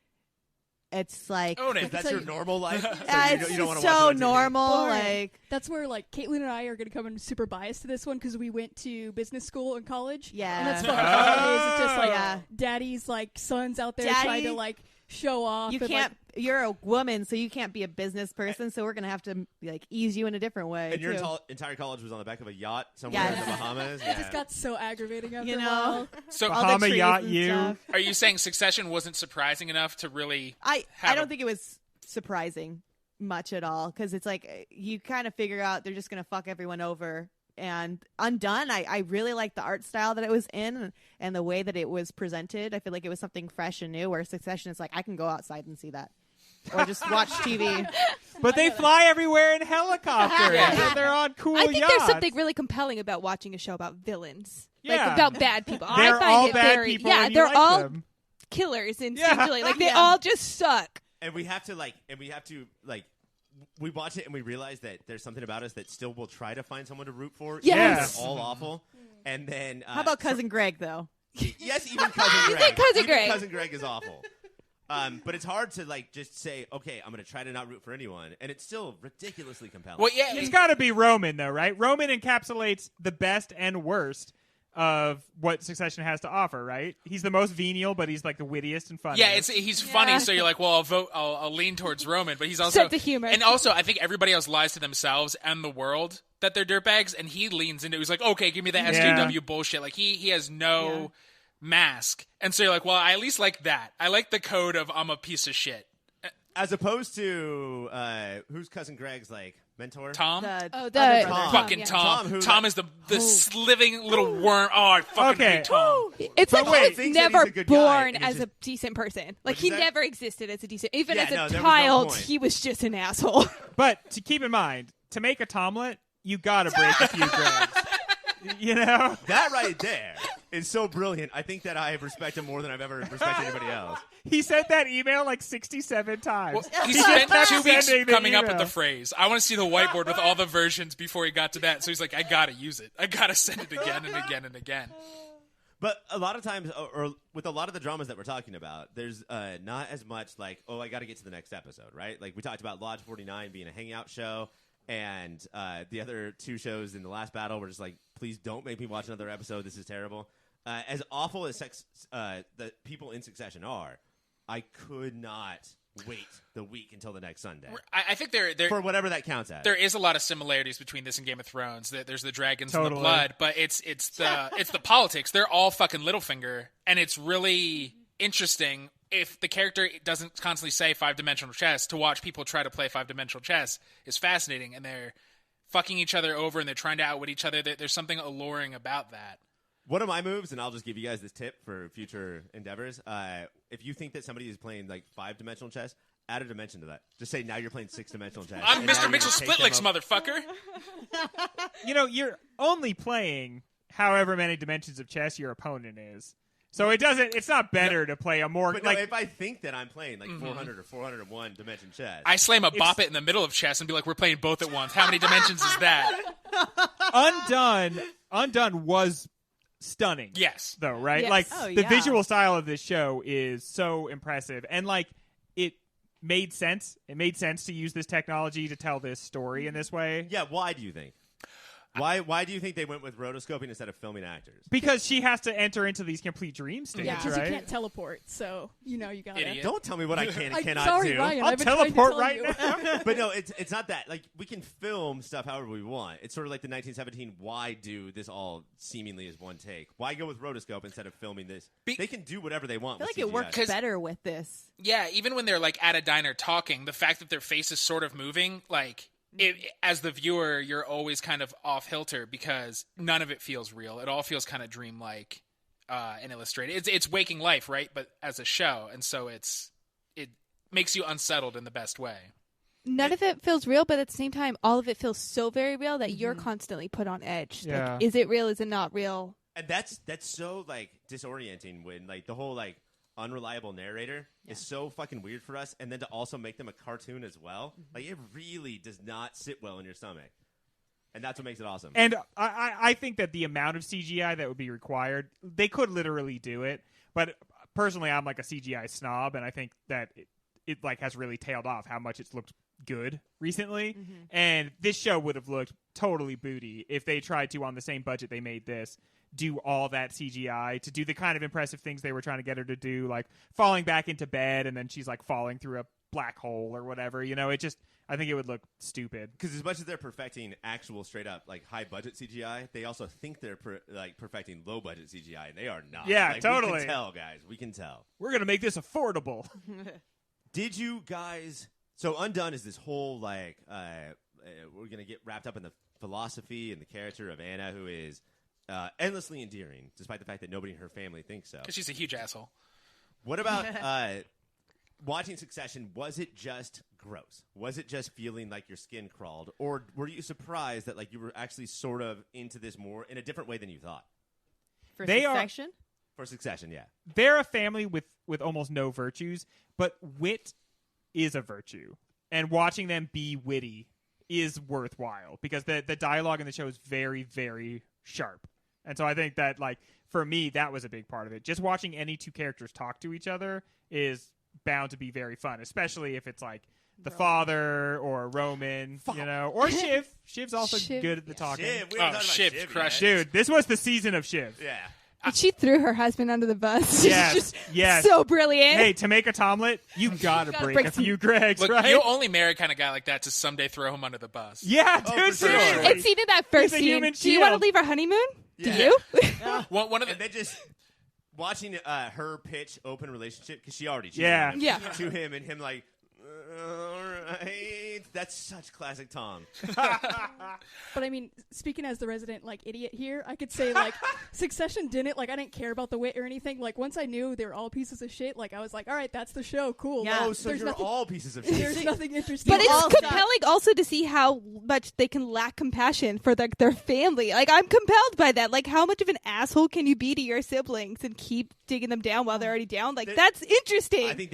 It's like Own it. That's your normal life? So it's you don't wanna so watch it on TV? normal. Boring. Like That's where like Caitlin and I are going to come in super biased to this one because we went to business school in college. Yeah. And that's fucking how it is. It's just like Yeah. daddy's like sons out there Daddy- trying to like show off. you and, can't. You're a woman, so you can't be a business person. So we're gonna have to like ease you in a different way. And your too. entire college was on the back of a yacht somewhere Yes. in the Bahamas? It just got so aggravating after You a know? while. So All the Bahama trees yacht and you. stuff. are you saying Succession wasn't surprising enough to really I have don't a- think it was surprising much at all because it's like you kind of figure out they're just gonna fuck everyone over. And Undone, I really like the art style that it was in and the way that it was presented. I feel like it was something fresh and new. Where Succession is like I can go outside and see that, or just watch TV. But they fly everywhere in helicopters. Yeah. And they're on cool I think yachts. there's something really compelling about watching a show about villains. Yeah. Like about bad people. They're I find all it bad very people. yeah, and you they're like all them. killers Yeah. instinctually. Like they Yeah. all just suck. And we have to we watch it and we realize that there's something about us that still will try to find someone to root for. even though Yes. they're all awful. And then How about Cousin Greg though? yes, even Cousin You Greg. said Cousin Even Greg. Cousin Greg is awful. But it's hard to like just say, okay, I'm going to try to not root for anyone, and it's still ridiculously compelling. Well, yeah, It's got to be Roman, though, right? Roman encapsulates the best and worst of what Succession has to offer, right? He's the most venial, but he's like the wittiest and funniest. yeah, he's funny, so you're like, well, I'll lean towards Roman, but he's also Except the humor. and also I think everybody else lies to themselves and the world that they're dirtbags, and he leans into. He's like, okay, give me the SJW bullshit. Like he has no mask, and so you're like, well, I at least like that. I like the code of I'm a piece of shit. As opposed to who's Cousin Greg's like mentor? Tom. The Oh, other the brother. Fucking yeah. Tom. Tom, who- is the living little worm. Oh, I fucking Okay. hate Tom. It's But like wait, he was thinks that he's never a good guy, born and he's as a just- decent person. Like What'd he you say? never existed as a decent. Even Yeah, as a no, there was no child, point. he was just an asshole. But to keep in mind, to make a Tomlet, you got to break a few Gregs. You know? That right there is so brilliant. I think that I respect him more than I've ever respected anybody else. He sent that email like 67 times. Well, he just spent kept 2 weeks sending the coming up with email. the phrase. I want to see the whiteboard with all the versions before he got to that. So he's like, I gotta use it. I gotta send it again and again and again. But a lot of times, or with a lot of the dramas that we're talking about, there's not as much like, oh, I got to get to the next episode, right? Like we talked about Lodge 49 being a hangout show, and the other two shows in the last battle were just like, please don't make me watch another episode. This is terrible. As awful as the people in Succession are, I could not wait the week until the next Sunday. I think there For whatever that counts as. there is a lot of similarities between this and Game of Thrones. There's the dragons and the Totally. blood, but it's the politics. They're all fucking Littlefinger, and it's really interesting if the character doesn't constantly say 5-dimensional chess. To watch people try to play 5-dimensional chess is fascinating, and they're fucking each other over and they're trying to outwit each other. There's something alluring about that. One of my moves, and I'll just give you guys this tip for future endeavors. If you think that somebody is playing like 5-dimensional chess, add a dimension to that. Just say now you're playing 6-dimensional chess. I'm and now Mr. you're Mitchell gonna take them Splitlicks, up- motherfucker. You know, you're only playing however many dimensions of chess your opponent is. So it's not better to play a more But like no, if I think that I'm playing like 400 or 401 dimension chess, I slam a bop it in the middle of chess and be like, we're playing both at once. How many dimensions is that? Undone was stunning. Yes. Though, right? Yes. Like Oh, the yeah. visual style of this show is so impressive, and like it made sense. It made sense to use this technology to tell this story in this way. yeah. Why do you think? Why do you think they went with rotoscoping instead of filming actors? Because she has to enter into these complete dream states, Yeah, because right? you can't teleport, so you gotta. Idiot. Don't tell me what I can and cannot Sorry, do. Ryan. I'll I've been trying to teleport tell right you. now. But no, it's not that. Like, we can film stuff however we want. It's sort of like the 1917. Why do this all seemingly as one take? Why go with rotoscope instead of filming this? They can do whatever they want. I feel with like it CGI. works better with this. Yeah, even when they're like at a diner talking, the fact that their face is sort of moving, like as the viewer, you're always kind of off kilter because none of it feels real. It all feels kind of dreamlike and illustrated. It's waking life, right? But as a show, and so it makes you unsettled in the best way. None of it feels real, but at the same time, all of it feels so very real that you're constantly put on edge. Yeah. Like, is it real? Is it not real? And that's so like disorienting when like the whole like unreliable narrator is so fucking weird for us, and then to also make them a cartoon as well, like it really does not sit well in your stomach, and that's what makes it awesome. And I think that the amount of CGI that would be required, they could literally do it. But personally, I'm like a CGI snob, and I think that it like has really tailed off how much it's looked good recently. And this show would have looked totally booty if they tried to, on the same budget they made this, do all that CGI to do the kind of impressive things they were trying to get her to do, like falling back into bed and then she's like falling through a black hole or whatever. You know, I think it would look stupid. Because as much as they're perfecting actual straight up like high budget CGI, they also think they're perfecting low budget CGI, and they are not. Yeah, like, totally. We can tell, guys. We can tell. We're gonna make this affordable. Did you guys? So Undone is this whole like we're gonna get wrapped up in the philosophy and the character of Anna, who is endlessly endearing, despite the fact that nobody in her family thinks so. Because she's a huge asshole. What about watching Succession? Was it just gross? Was it just feeling like your skin crawled, or were you surprised that like you were actually sort of into this more in a different way than you thought? For They are- Succession? For Succession, yeah. They're a family with almost no virtues, but wit is a virtue, and watching them be witty is worthwhile because the dialogue in the show is very, very sharp. And so I think that, like, for me, that was a big part of it. Just watching any two characters talk to each other is bound to be very fun, especially if it's like the father or Roman, you know, or Shiv. Shiv's also Shiv. good at the talking. Shiv, we Oh, haven't talked about Shiv Shiv crushed yet. Dude, this was the season of Shiv. Yeah. And she threw her husband under the bus. Yes, She's just yes. so brilliant. Hey, to make a Tomlet, you gotta break break a few Gregs, Look, right? you'll only marry a kind of guy like that to someday throw him under the bus. Yeah, Oh, dude, for sure. seriously. And see, did that first He's a scene. human Do you want to shield. leave our honeymoon? Yeah. Do you? One of the And then just watching her pitch open relationship, because she already cheated Yeah. on him, Yeah. to him, and him like, all right. That's such classic Tom. But I mean, speaking as the resident like idiot here, I could say like Succession didn't like I didn't care about the wit or anything. Like once I knew they were all pieces of shit, like I was like, all right, that's the show, cool. Yeah. Like, Oh, so there's you're nothing, all pieces of shit. there's nothing interesting. But it's all stop. compelling also to see how much they can lack compassion for their family. Like, I'm compelled by that. Like, how much of an asshole can you be to your siblings and keep digging them down while they're already down? Like, that's interesting. I think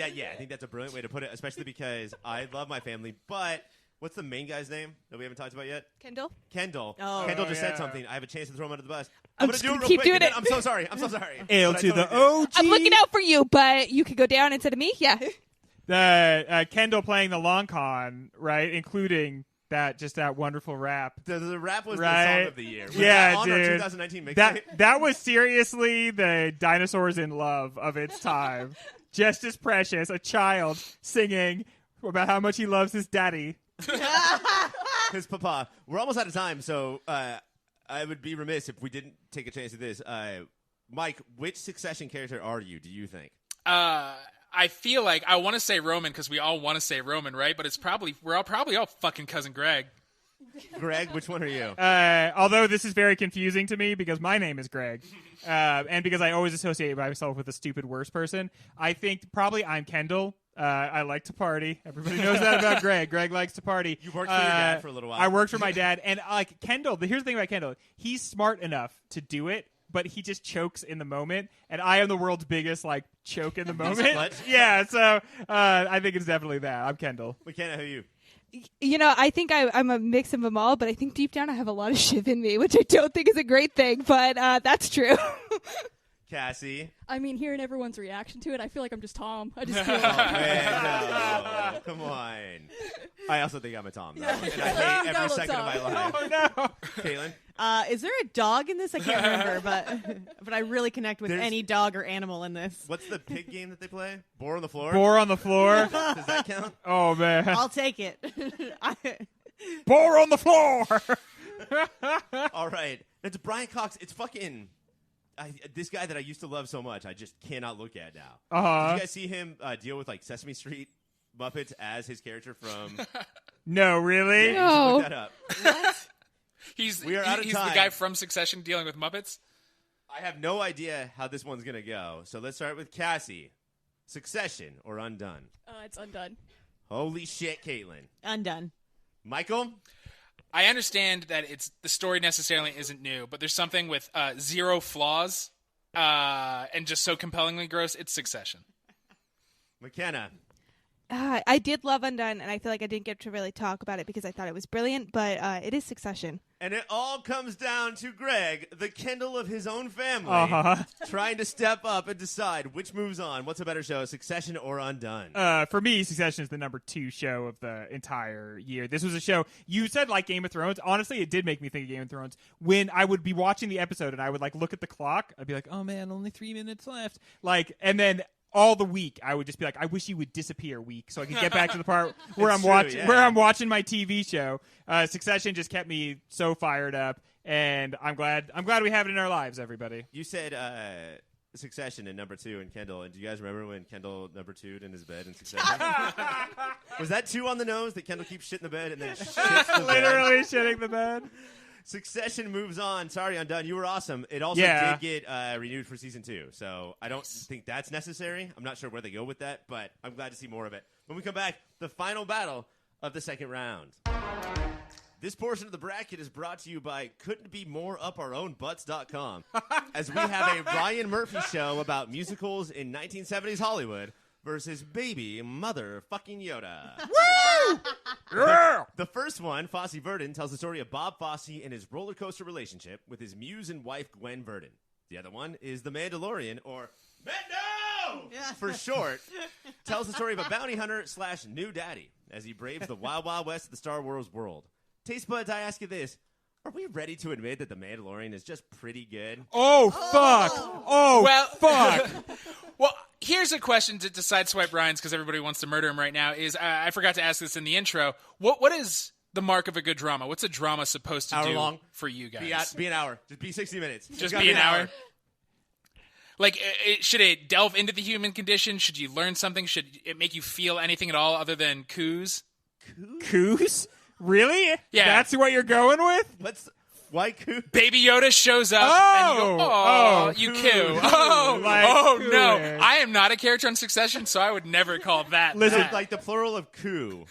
that's a brilliant way to put it, especially because I love my family. But what's the main guy's name that we haven't talked about yet? Kendall? Kendall. Oh. Kendall just yeah. said something. I have a chance to throw him under the bus. I'm I'm just gonna do gonna it real keep quick. doing and then- it. I'm so sorry. I'm so sorry. Ale But I to the totally did. OG. I'm looking out for you, but you could go down instead of me? Yeah. The Kendall playing the long con, right? Including that wonderful rap. The rap was the Right. song of the year. Was Yeah, that on our dude. 2019 mixtape? That was seriously the Dinosaurs in Love of its time. Just as precious, a child singing about how much he loves his daddy. His papa. We're almost out of time, so I would be remiss if we didn't take a chance at this. Mike, which Succession character are you, do you think? I feel like I want to say Roman because we all want to say Roman, right? But we're probably all fucking cousin Greg. Greg, which one are you? Although this is very confusing to me because my name is Greg, and because I always associate myself with a stupid worse person, I think probably I'm Kendall. I like to party. Everybody knows that about Greg. Greg likes to party. You worked for your dad for a little while. I worked for my dad, and like Kendall. Here's the thing about Kendall: he's smart enough to do it but he just chokes in the moment, and I am the world's biggest like choke in the moment. Slut? Yeah, so I think it's definitely that. I'm Kendall. McKenna, who are you? I think I'm a mix of them all, but I think deep down I have a lot of Shiv in me, which I don't think is a great thing, but that's true. Cassie. I mean, hearing everyone's reaction to it, I feel like I'm just Tom. I just feel Oh, man, no. Come on. I also think I'm a Tom, though. And I hate every No, second of my Tom. life. Oh no! Caitlin? Is there a dog in this? I can't remember, but I really connect with There's- any dog or animal in this. What's the pig game that they play? Boar on the floor? Boar on the floor. Does that count? Oh man! I'll take it. Boar on the floor. All right. It's Brian Cox. It's fucking... this guy that I used to love so much, I just cannot look at now. Did you guys see him deal with like Sesame Street Muppets as his character from... No, really? Yeah, you should look that up. He's We are out of he's time. the guy from Succession dealing with Muppets. I have no idea how this one's going to go. So let's start with Cassie. Succession or Undone? it's undone. Holy shit, Caitlin. Undone. Michael? I understand that the story necessarily isn't new, but there's something with zero flaws and just so compellingly gross. It's Succession. McKenna? I did love Undone, and I feel like I didn't get to really talk about it because I thought it was brilliant, but it is Succession. And it all comes down to Greg, the Kendall of his own family, trying to step up and decide which moves on. What's a better show, Succession or Undone? For me, Succession is the number 2 show of the entire year. This was a show, you said like Game of Thrones. Honestly, it did make me think of Game of Thrones. When I would be watching the episode and I would like look at the clock, I'd be like, oh man, only 3 minutes left. Like, and then all the week I would just be like, I wish you would disappear week so I could get back to the part where It's where I'm true, watching my TV show. Succession just kept me so fired up, and I'm glad we have it in our lives, everybody. You said Succession in number 2 and Kendall, and do you guys remember when Kendall number 2'd in his bed in Succession? Was that too on the nose that Kendall keeps shit in the bed and then shits the bed? Literally shitting the bed. Succession moves on. Sorry, Undone. You were awesome. It also Yeah. did get renewed for season 2, so I don't think that's necessary. I'm not sure where they go with that, but I'm glad to see more of it. When we come back, the final battle of the second round. This portion of the bracket is brought to you by couldn'tbemoreupourownbutts.com, as we have a Ryan Murphy show about musicals in 1970s Hollywood versus Baby Motherfucking Yoda. Woo! Yeah! The first one, Fosse Verdon, tells the story of Bob Fosse and his roller coaster relationship with his muse and wife, Gwen Verdon. The other one is The Mandalorian, or Mendo for short, tells the story of a bounty hunter / new daddy as he braves the wild, wild west of the Star Wars world. Taste buds, I ask you this. Are we ready to admit that The Mandalorian is just pretty good? Oh, fuck. Oh, Well- fuck. Well, here's a question to sideswipe Ryan's because everybody wants to murder him right now. I forgot to ask this in the intro. What is the mark of a good drama? What's a drama supposed to Hour do long. for you guys? Be an hour. Just be 60 minutes. Just gotta be an hour? Like, should it delve into the human condition? Should you learn something? Should it make you feel anything at all other than coos? Coos? Really? Yeah. That's what you're going with? Why coo? Baby Yoda shows up and you go, Oh, you coo. coo. Oh, Like no. cooing. I am not a character on Succession, so I would never call that. Listen, that. Like the plural of coo,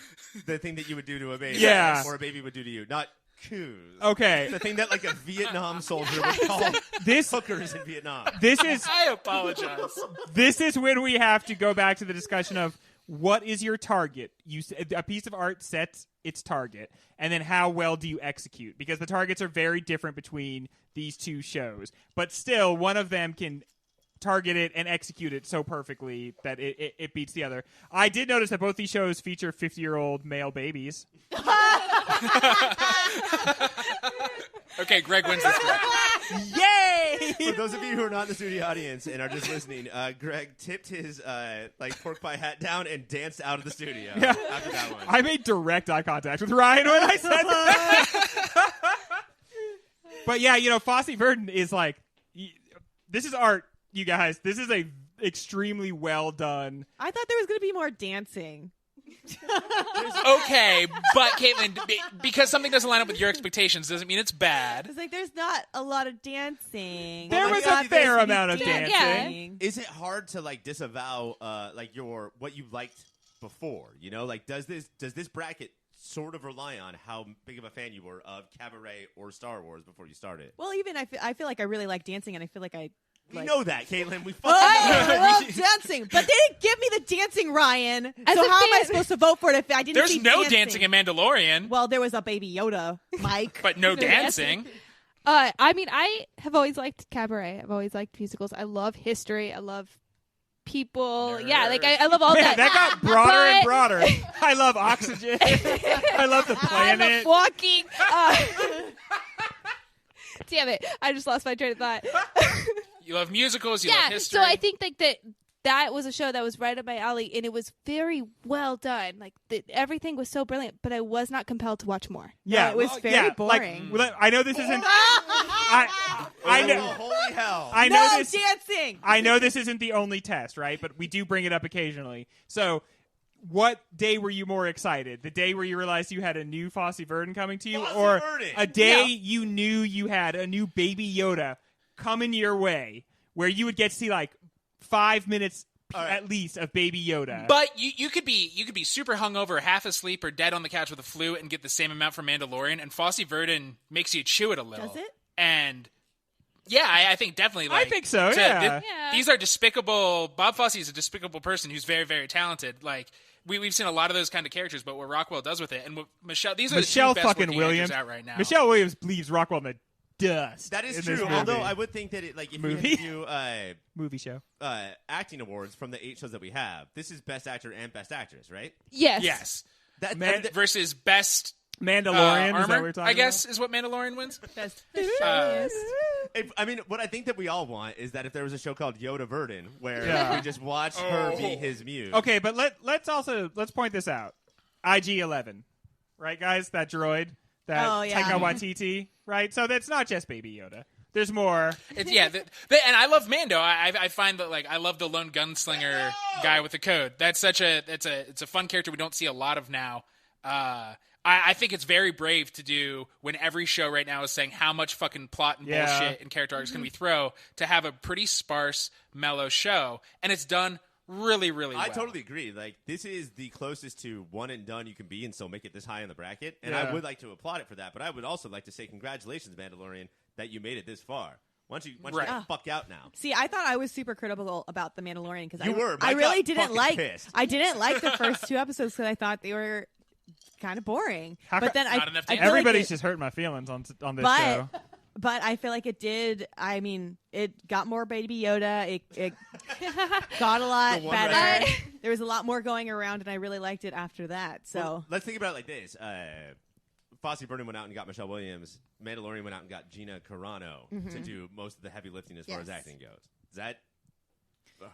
the thing that you would do to a baby. Yeah. Or a baby would do to you. Not coos. Okay. The thing that like a Vietnam soldier would call This hookers in Vietnam. this is I apologize. this is when we have to go back to the discussion of what is your target? A piece of art sets its target, and then how well do you execute? Because the targets are very different between these two shows, but still one of them can target it and execute it so perfectly that it beats the other. I did notice that both these shows feature 50-year-old male babies. Okay, Greg wins this one. Yay! For those of you who are not in the studio audience and are just listening, Greg tipped his pork pie hat down and danced out of the studio after that one. I made direct eye contact with Ryan when I said that. But yeah, Fosse Verdon is like, this is art, you guys. This is a extremely well done. I thought there was going to be more dancing. Okay, but Caitlin, because something doesn't line up with your expectations doesn't mean it's bad. It's like there's not a lot of dancing. There I was thought a there fair was amount of dancing. dancing. Is it hard to disavow what you liked before? Like does this bracket sort of rely on how big of a fan you were of Cabaret or Star Wars before you started. Well, even I feel like I really like dancing, and I feel like We know that, Caitlin. We fucking I know. love dancing, but they didn't give me the dancing, Ryan. As So a how am I fan- supposed to vote for it if I didn't There's see no dancing in Mandalorian, Well, there was a Baby Yoda, Mike. but no dancing. I mean, I have always liked cabaret. I've always liked musicals. I love history. I love people. Yeah, like I love all Man, that. that got broader and But- broader. I love oxygen. I love the I planet. love walking. Damn it! I just lost my train of thought. You love musicals. You love Yeah, history. so I think like that was a show that was right up my alley, and it was very well done. Like everything was so brilliant, but I was not compelled to watch more. Yeah, it was well, very yeah, boring. Like, I know this isn't. I Oh, know. holy hell. I know No this. dancing. I know this isn't the only test, right? But we do bring it up occasionally. So, what day were you more excited? The day where you realized you had a new Fosse Verdon coming to you, Fosse or Verdon. a day you knew you had a new Baby Yoda coming your way, where you would get to see like 5 minutes right. at least of Baby Yoda? But you could be super hungover, half asleep, or dead on the couch with a flu, and get the same amount from Mandalorian. And Fosse Verdon makes you chew it a little. Does it? And yeah, I think definitely. Like, I think so, yeah. Yeah. These are despicable. Bob Fosse is a despicable person who's very, very talented. Like we've seen a lot of those kind of characters, but what Rockwell does with it, and what Michelle, these are Michelle the two best fucking working Williams actors out right now. Michelle Williams leaves Rockwell in the dust. That is in true. this movie. Although I would think that if we had Movie? to do Movie show. acting awards from the 8 shows that we have, this is Best Actor and Best Actress, right? Yes. Yes, That, Man- that- versus best Mandalorian. Is that what armor. we're talking I guess is what Mandalorian wins. Best I mean, what I think that we all want is that if there was a show called Yoda Verdon, where Yeah. we just watched her be his muse. about? Okay, but let's point this out. IG-11, right, guys? That droid, that Oh, yeah. Taika Waititi, right? So that's not just Baby Yoda. There's more. It's, yeah, and I love Mando. I find that I love the lone gunslinger guy with the code. That's such it's a fun character we don't see a lot of now. I think it's very brave to do when every show right now is saying how much fucking plot and Yeah. bullshit and character arcs can we throw to have a pretty sparse, mellow show, and it's done really, really well. I totally agree. Like, this is the closest to one and done you can be, and still make it this high in the bracket. And Yeah. I would like to applaud it for that. But I would also like to say congratulations, Mandalorian, that you made it this far. Why don't you Right. get the fuck out now? See, I thought I was super critical about the Mandalorian because You were, but I I really got didn't fucking like. pissed. I didn't like the first 2 episodes because I thought they were kind of boring. How But co- then Not enough I to- feel like Everybody's it- just hurting my feelings on this but show. but I feel like it did. I mean, it got more Baby Yoda. It got a lot The one better. right. There was a lot more going around, and I really liked it after that. So Well, let's think about it like this. Fosse Verdon went out and got Michelle Williams. Mandalorian went out and got Gina Carano to do most of the heavy lifting as far as Yes. acting goes. Does that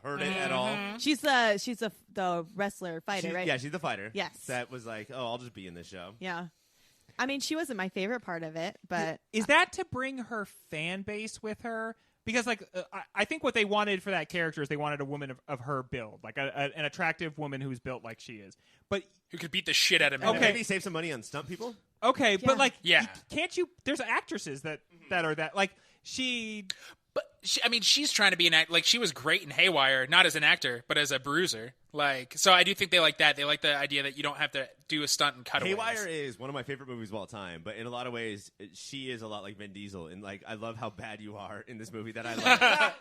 hurt it at all? she's the wrestler fighter, She- right? Yeah, she's the fighter. Yes. That was like, oh, I'll just be in this show. Yeah. I mean, she wasn't my favorite part of it, but Is that to bring her fan base with her? Because, I think what they wanted for that character is they wanted a woman of her build, like an attractive woman who's built like she is. But Who could beat the shit out of me? And Okay. maybe save some money on stunt people. okay, but Yeah. can't you? There's actresses that are that like she. But she's trying to be an act. Like, she was great in Haywire, not as an actor, but as a bruiser. Like, so I do think they like that. They like the idea that you don't have to do a stunt and cutaways. Haywire is one of my favorite movies of all time, but in a lot of ways, she is a lot like Vin Diesel. And like, I love how bad you are in this movie that I love.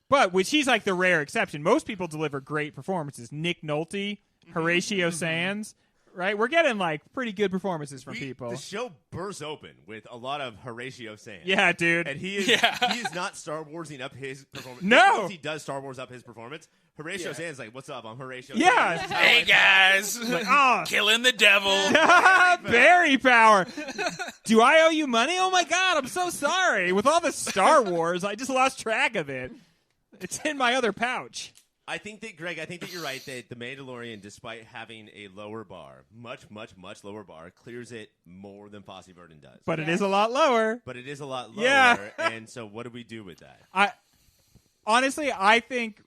But when she's like the rare exception, most people deliver great performances. Nick Nolte, Horatio Sands, right? We're getting like pretty good performances from people. The show bursts open with a lot of Horatio Sands. Yeah, dude. And he is Yeah. he is not Star Warsing up his performance. No. He does Star Wars up his performance. Horatio Sands like, what's up? I'm Horatio Yeah. Sands. This is how Hey, I- guys. oh, Killing the devil. Berry power. Do I owe you money? Oh my god, I'm so sorry. With all the Star Wars, I just lost track of it. It's in my other pouch. I think that, Greg, you're right that The Mandalorian, despite having a lower bar, much lower bar, clears it more than Fosse Verdon does. But it is a lot lower. But it is a lot lower. Yeah. And so what do we do with that? I think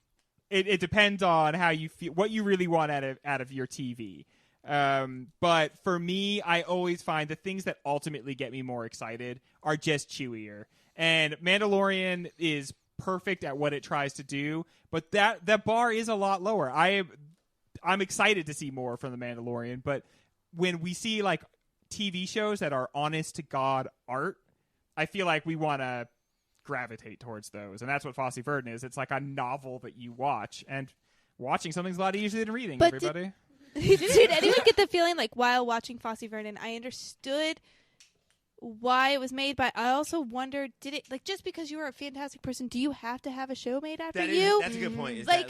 it depends on how you feel, what you really want out of your TV. But for me, I always find the things that ultimately get me more excited are just chewier. And Mandalorian is perfect at what it tries to do, but that bar is a lot lower. I'm excited to see more from The Mandalorian, but when we see like TV shows that are honest to God art, I feel like we want to gravitate towards those, and that's what Fosse Verdon is. It's like a novel that you watch, and watching something's a lot easier than reading. But everybody, did anyone get the feeling like while watching Fosse Verdon, I understood why it was made, but I also wondered, did it like just because you were a fantastic person, do you have to have a show made after you? That's a good point. Is Like-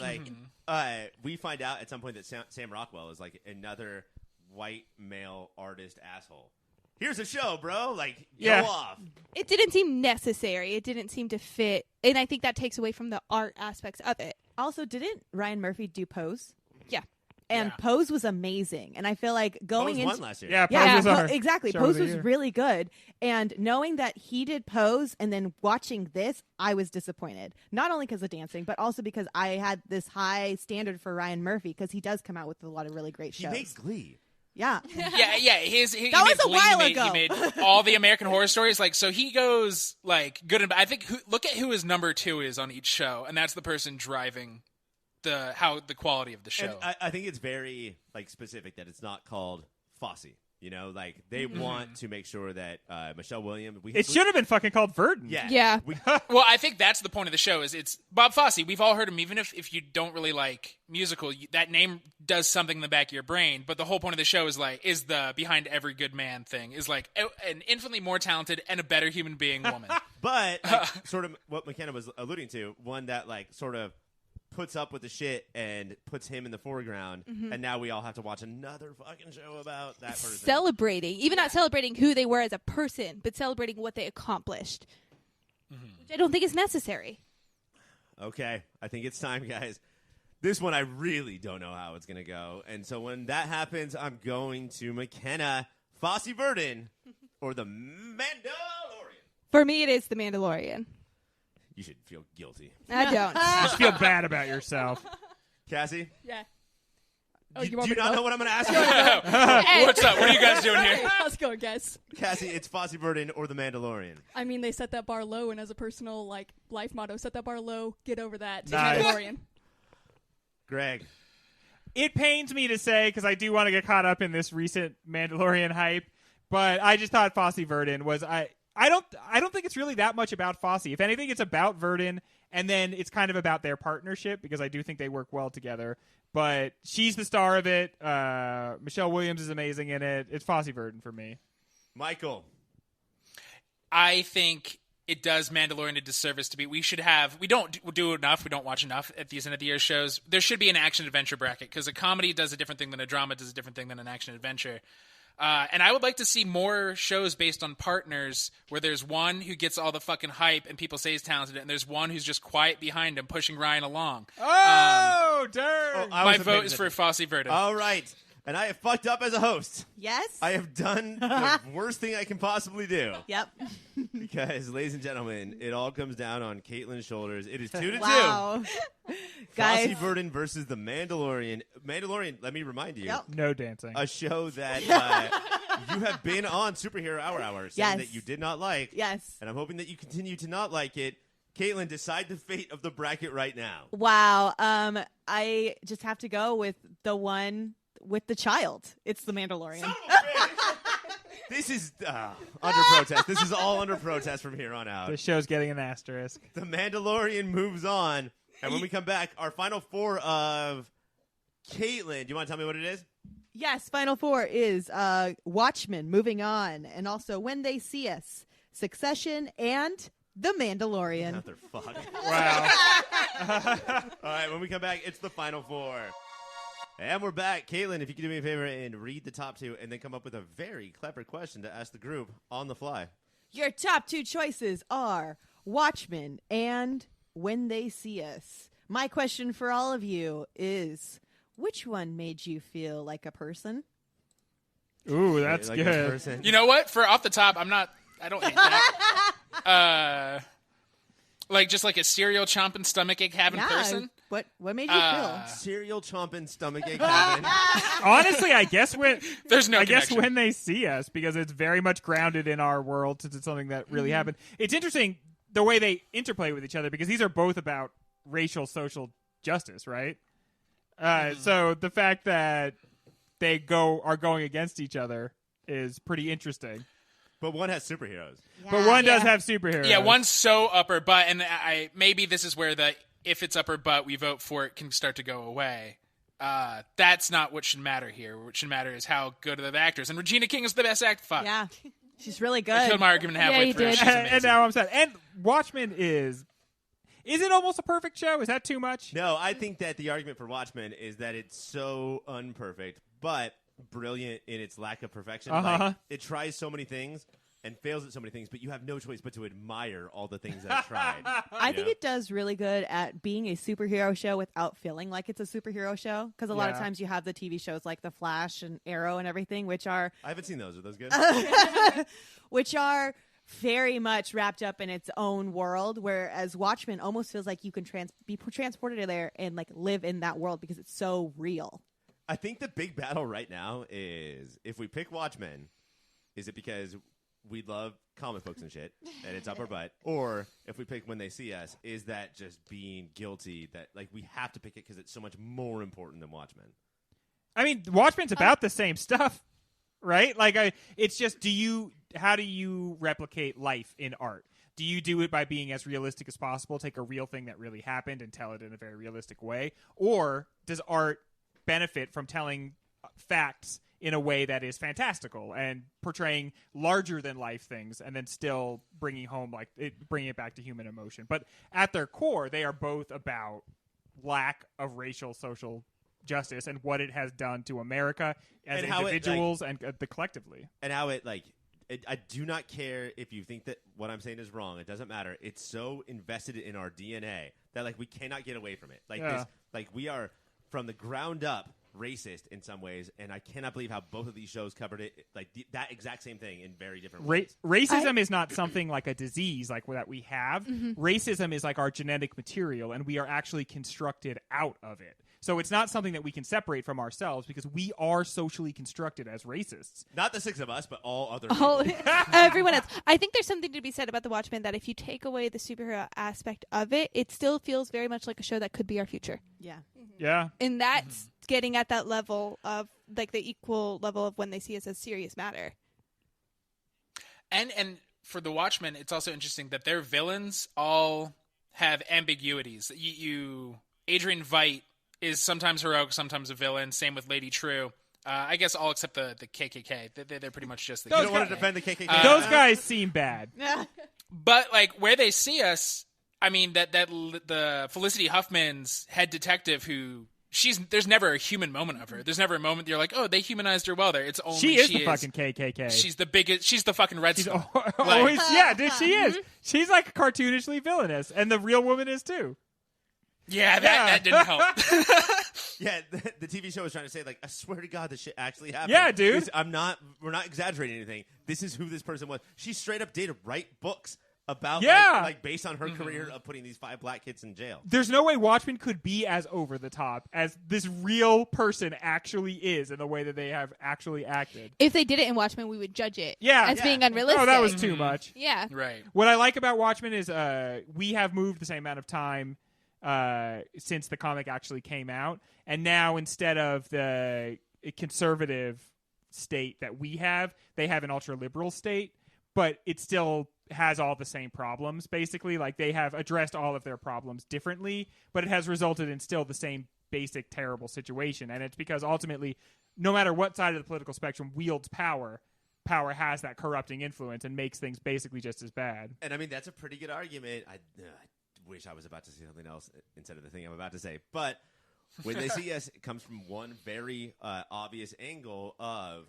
that we find out at some point that Sam Rockwell is like another white male artist asshole. Here's a show, bro. Like, Yeah. go off. It didn't seem necessary. It didn't seem to fit, and I think that takes away from the art aspects of it. Also, didn't Ryan Murphy do Pose? Yeah. And Yeah. Pose was amazing. And I feel like going Pose into won last year. yeah, Pose yeah, was our exactly. show of Pose the was year. really good. And knowing that he did Pose and then watching this, I was disappointed. Not only because of dancing, but also because I had this high standard for Ryan Murphy because he does come out with a lot of really great He shows. makes Glee. Yeah. Yeah. He That made was a Glee, while he ago. made all the American Horror Stories. Like, so he goes like good and bad. I think look at who his number 2 is on each show, and that's the person driving the quality of the show. And I think it's very like specific that it's not called Fosse. You know, like they want to make sure that Michelle Williams. It should have been fucking called Verdon. Yeah. Yeah. Well, I think that's the point of the show. Is it's Bob Fosse. We've all heard him, even if you don't really like musical. That name does something in the back of your brain. But the whole point of the show is the behind every good man thing is like an infinitely more talented and a better human being woman. But like, sort of what McKenna was alluding to, one that like sort of puts up with the shit and puts him in the foreground, and now we all have to watch another fucking show about that person. Celebrating, even not celebrating who they were as a person, but celebrating what they accomplished, which I don't think is necessary. Okay, I think it's time, guys. This one I really don't know how it's going to go. And so when that happens, I'm going to McKenna, Fosse Verdon, or The Mandalorian. For me, it is The Mandalorian. You should feel guilty. I don't. You should feel bad about yourself. Cassie? Yeah. Oh, Do you want you me to not go? know what I'm going to ask you? Hey. What's up? What are you guys doing here? Let's go, guys. Cassie, it's Fosse Verdon or The Mandalorian. I mean, they set that bar low, and as a personal life motto, set that bar low, get over that. Nice. Mandalorian. Greg. It pains me to say because I do want to get caught up in this recent Mandalorian hype, but I just thought Fosse Verdon was I don't think it's really that much about Fosse. If anything, it's about Verdon, and then it's kind of about their partnership because I do think they work well together. But she's the star of it. Michelle Williams is amazing in it. It's Fosse Verdon for me. Michael. I think it does Mandalorian a disservice to be. We don't do enough. We don't watch enough at these end of the year shows. There should be an action adventure bracket because a comedy does a different thing than a drama does a different thing than an action adventure. And I would like to see more shows based on partners where there's one who gets all the fucking hype and people say he's talented, and there's one who's just quiet behind him pushing Ryan along. Oh, darn! My vote is for Fosse Verdon. All right. And I have fucked up as a host. Yes? I have done the worst thing I can possibly do. Yep. Because, ladies and gentlemen, it all comes down on Caitlin's shoulders. It is 2-2. Wow. Guys. Fosse Verdon versus The Mandalorian. Mandalorian, let me remind you, Yep. No dancing. a show that you have been on Superhero Hour saying Yes. that you did not like. Yes. And I'm hoping that you continue to not like it. Caitlin, decide the fate of the bracket right now. Wow. I just have to go with the one with the child. It's The Mandalorian. Son of a bitch! This is under protest. This is all under protest from here on out. The show's getting an asterisk. The Mandalorian moves on. And when we come back, our final four of Caitlin. Do you want to tell me what it is? Yes, Final Four is Watchmen, moving on, and also When They See Us, Succession, and The Mandalorian. Another fuck. Wow. All right, when we come back, it's the final four. And we're back. Caitlin, if you could do me a favor and read the top two and then come up with a very clever question to ask the group on the fly. Your top two choices are Watchmen and When They See Us. My question for all of you is, which one made you feel like a person? Ooh, that's Like this good. person. You know what? For off the top, I don't hate that. Like just like a cereal chomping stomachache having person. What made you feel? Cereal chomping stomachache having. Honestly, I guess There's no I guess connection. When They See Us, because it's very much grounded in our world since it's something that really happened. It's interesting the way they interplay with each other because these are both about racial social justice, right? So the fact that they are going against each other is pretty interesting. But one has superheroes. But one does have superheroes. Yeah, one's so upper butt, and maybe this is where if it's upper butt, we vote for it can start to go away. That's not what should matter here. What should matter is how good are the actors. And Regina King is the best actor. Fuck. Yeah, she's really good. I killed my argument halfway you through. did. She's amazing. And now I'm sad. And Watchmen is it almost a perfect show? Is that too much? No, I think that the argument for Watchmen is that it's so unperfect, but brilliant in its lack of perfection. Like, it tries so many things and fails at so many things, but you have no choice but to admire all the things that it tried. I think it does really good at being a superhero show without feeling like it's a superhero show. Because a lot of times you have the TV shows like The Flash and Arrow and everything, which are I haven't seen those. Are those good? which are very much wrapped up in its own world. Whereas Watchmen almost feels like you can be transported there and like live in that world because it's so real. I think the big battle right now is if we pick Watchmen, is it because we love comic books and shit and it's up our butt, or if we pick When They See Us, is that just being guilty that like we have to pick it because it's so much more important than Watchmen? I mean, Watchmen's about the same stuff, right? Like, it's just how do you replicate life in art? Do you do it by being as realistic as possible, take a real thing that really happened and tell it in a very realistic way? Or does art benefit from telling facts in a way that is fantastical and portraying larger than life things and then still bringing it back to human emotion? But at their core, they are both about lack of racial social justice and what it has done to America as And how individuals and the collectively. And how it like I do not care if you think that what I'm saying is wrong. It doesn't matter. It's so invested in our DNA that like we cannot get away from it. Like this, like we are from the ground up racist in some ways, and I cannot believe how both of these shows covered it, like that exact same thing in very different ways. Racism is not something like a disease like that we have. Racism is like our genetic material, and we are actually constructed out of it. So it's not something that we can separate from ourselves because we are socially constructed as racists. Not the six of us, but all other people. Everyone else. I think there's something to be said about The Watchmen that if you take away the superhero aspect of it, it still feels very much like a show that could be our future. Yeah. Yeah. And that's getting at that level of like the equal level of When They See Us as serious matter. And for The Watchmen, it's also interesting that their villains all have ambiguities. Adrian Veidt is sometimes heroic, sometimes a villain. Same with Lady True. I guess all except the KKK. They're pretty much just the You KKK. don't want to defend the KKK. Those guys seem bad. But like Where They See Us, I mean that the Felicity Huffman's head detective who there's never a human moment of her. There's never a moment you're like, oh, they humanized her well there. It's only She is the fucking KKK. She's the biggest. She's the fucking Red She's Skull. always, yeah, dude, she is. She's like cartoonishly villainous, and the real woman is too. Yeah, that didn't help. Yeah, the TV show was trying to say, like, I swear to God, this shit actually happened. Yeah, dude. We're not exaggerating anything. This is who this person was. She straight up did write books about, like based on her career of putting these 5 black kids in jail. There's no way Watchmen could be as over the top as this real person actually is in the way that they have actually acted. If they did it in Watchmen, we would judge it Yeah. as being unrealistic. Oh, that was too much. Yeah. Right. What I like about Watchmen is we have moved the same amount of time since the comic actually came out, and now instead of the conservative state that we have, they have an ultra liberal state, but it still has all the same problems. Basically, like they have addressed all of their problems differently, but it has resulted in still the same basic terrible situation. And it's because ultimately, no matter what side of the political spectrum wields power has that corrupting influence and makes things basically just as bad. And I mean, that's a pretty good argument. I wish I was about to say something else instead of the thing I'm about to say. But When They See Us, it comes from one very obvious angle of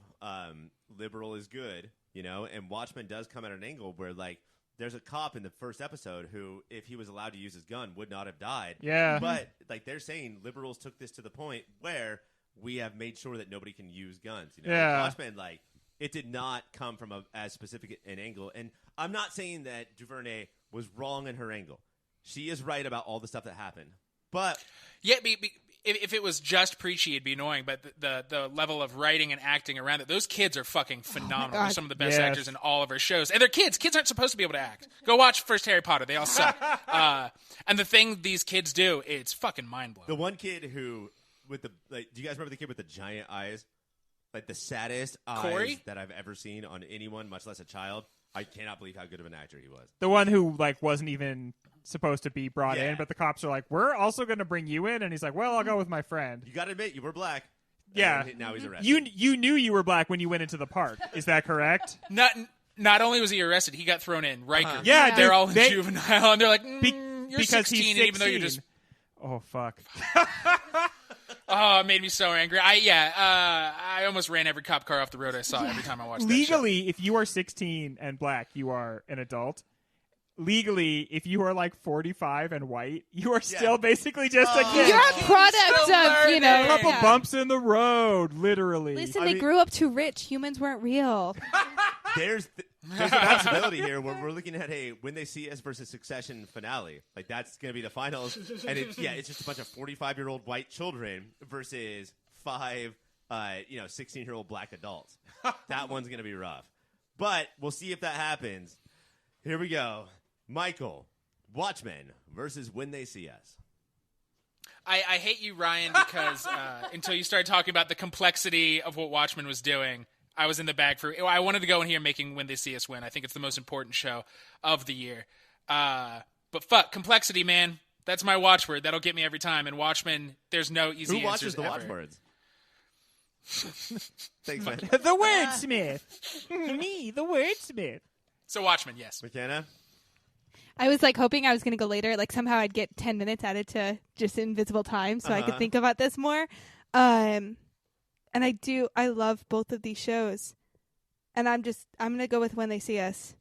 liberal is good, you know, and Watchmen does come at an angle where, like, there's a cop in the first episode who, if he was allowed to use his gun, would not have died. Yeah. But, like, they're saying liberals took this to the point where we have made sure that nobody can use guns. You know? Yeah. Watchmen, like, it did not come from as specific an angle. And I'm not saying that DuVernay was wrong in her angle. She is right about all the stuff that happened. But Yeah, if it was just preachy, it'd be annoying. But the level of writing and acting around it, those kids are fucking phenomenal. They're some of the best actors in all of our shows. And they're kids. Kids aren't supposed to be able to act. Go watch first Harry Potter. They all suck. And the thing these kids do, it's fucking mind-blowing. the one kid who with the do you guys remember the kid with the giant eyes? Like the saddest Corey? eyes that I've ever seen on anyone, much less a child. I cannot believe how good of an actor he was. The one who wasn't even supposed to be brought Yeah. in, but the cops are like, "We're also going to bring you in," and he's like, "Well, I'll go with my friend." You got to admit, you were black. Yeah. And now he's arrested. You knew you were black when you went into the park. Is that correct? Not only was he arrested, he got thrown in Rikers. Yeah, they're dude, all in juvenile, and they're like, "You're because 16, he's 16, and even though you're just." Oh fuck. Oh, it made me so angry. I almost ran every cop car off the road I saw every time I watched that show. Legally, if you are 16 and black, you are an adult. Legally, if you are like 45 and white, you are still basically just a kid. You're a product still of, A learning. couple yeah. bumps in the road, literally. Listen, I they mean- grew up too rich. Humans weren't real. There's a possibility here where we're looking at a When They See Us versus Succession finale. Like that's going to be the finals, and it's just a bunch of 45-year-old white children versus 5, 16-year-old black adults. That one's going to be rough, but we'll see if that happens. Here we go, Michael. Watchmen versus When They See Us. I hate you, Ryan, because until you started talking about the complexity of what Watchmen was doing, I was in the bag for. I wanted to go in here making When They See Us win. I think it's the most important show of the year. But fuck, complexity, man. That's my watchword. That'll get me every time. And Watchmen, there's no easy Who watches answers the ever. watchwords? Thanks, man. The wordsmith. Me, the wordsmith. So Watchmen, yes. McKenna. I was like hoping I was going to go later. Like somehow I'd get 10 minutes added to just invisible time so I could think about this more. And I love both of these shows. And I'm going to go with When They See Us.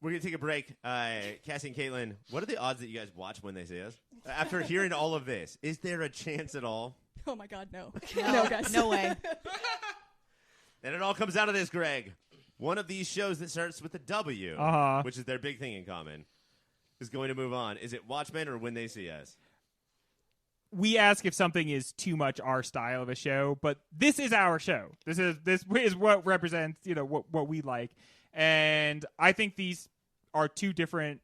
We're going to take a break. Cassie and Caitlin, what are the odds that you guys watch When They See Us? After hearing all of this, is there a chance at all? Oh my God, no. No, guys. No way. And it all comes out of this, Greg. One of these shows that starts with a W, which is their big thing in common, is going to move on. Is it Watchmen or When They See Us? We ask if something is too much our style of a show, but this is our show. This is what represents, what we like. And I think these are two different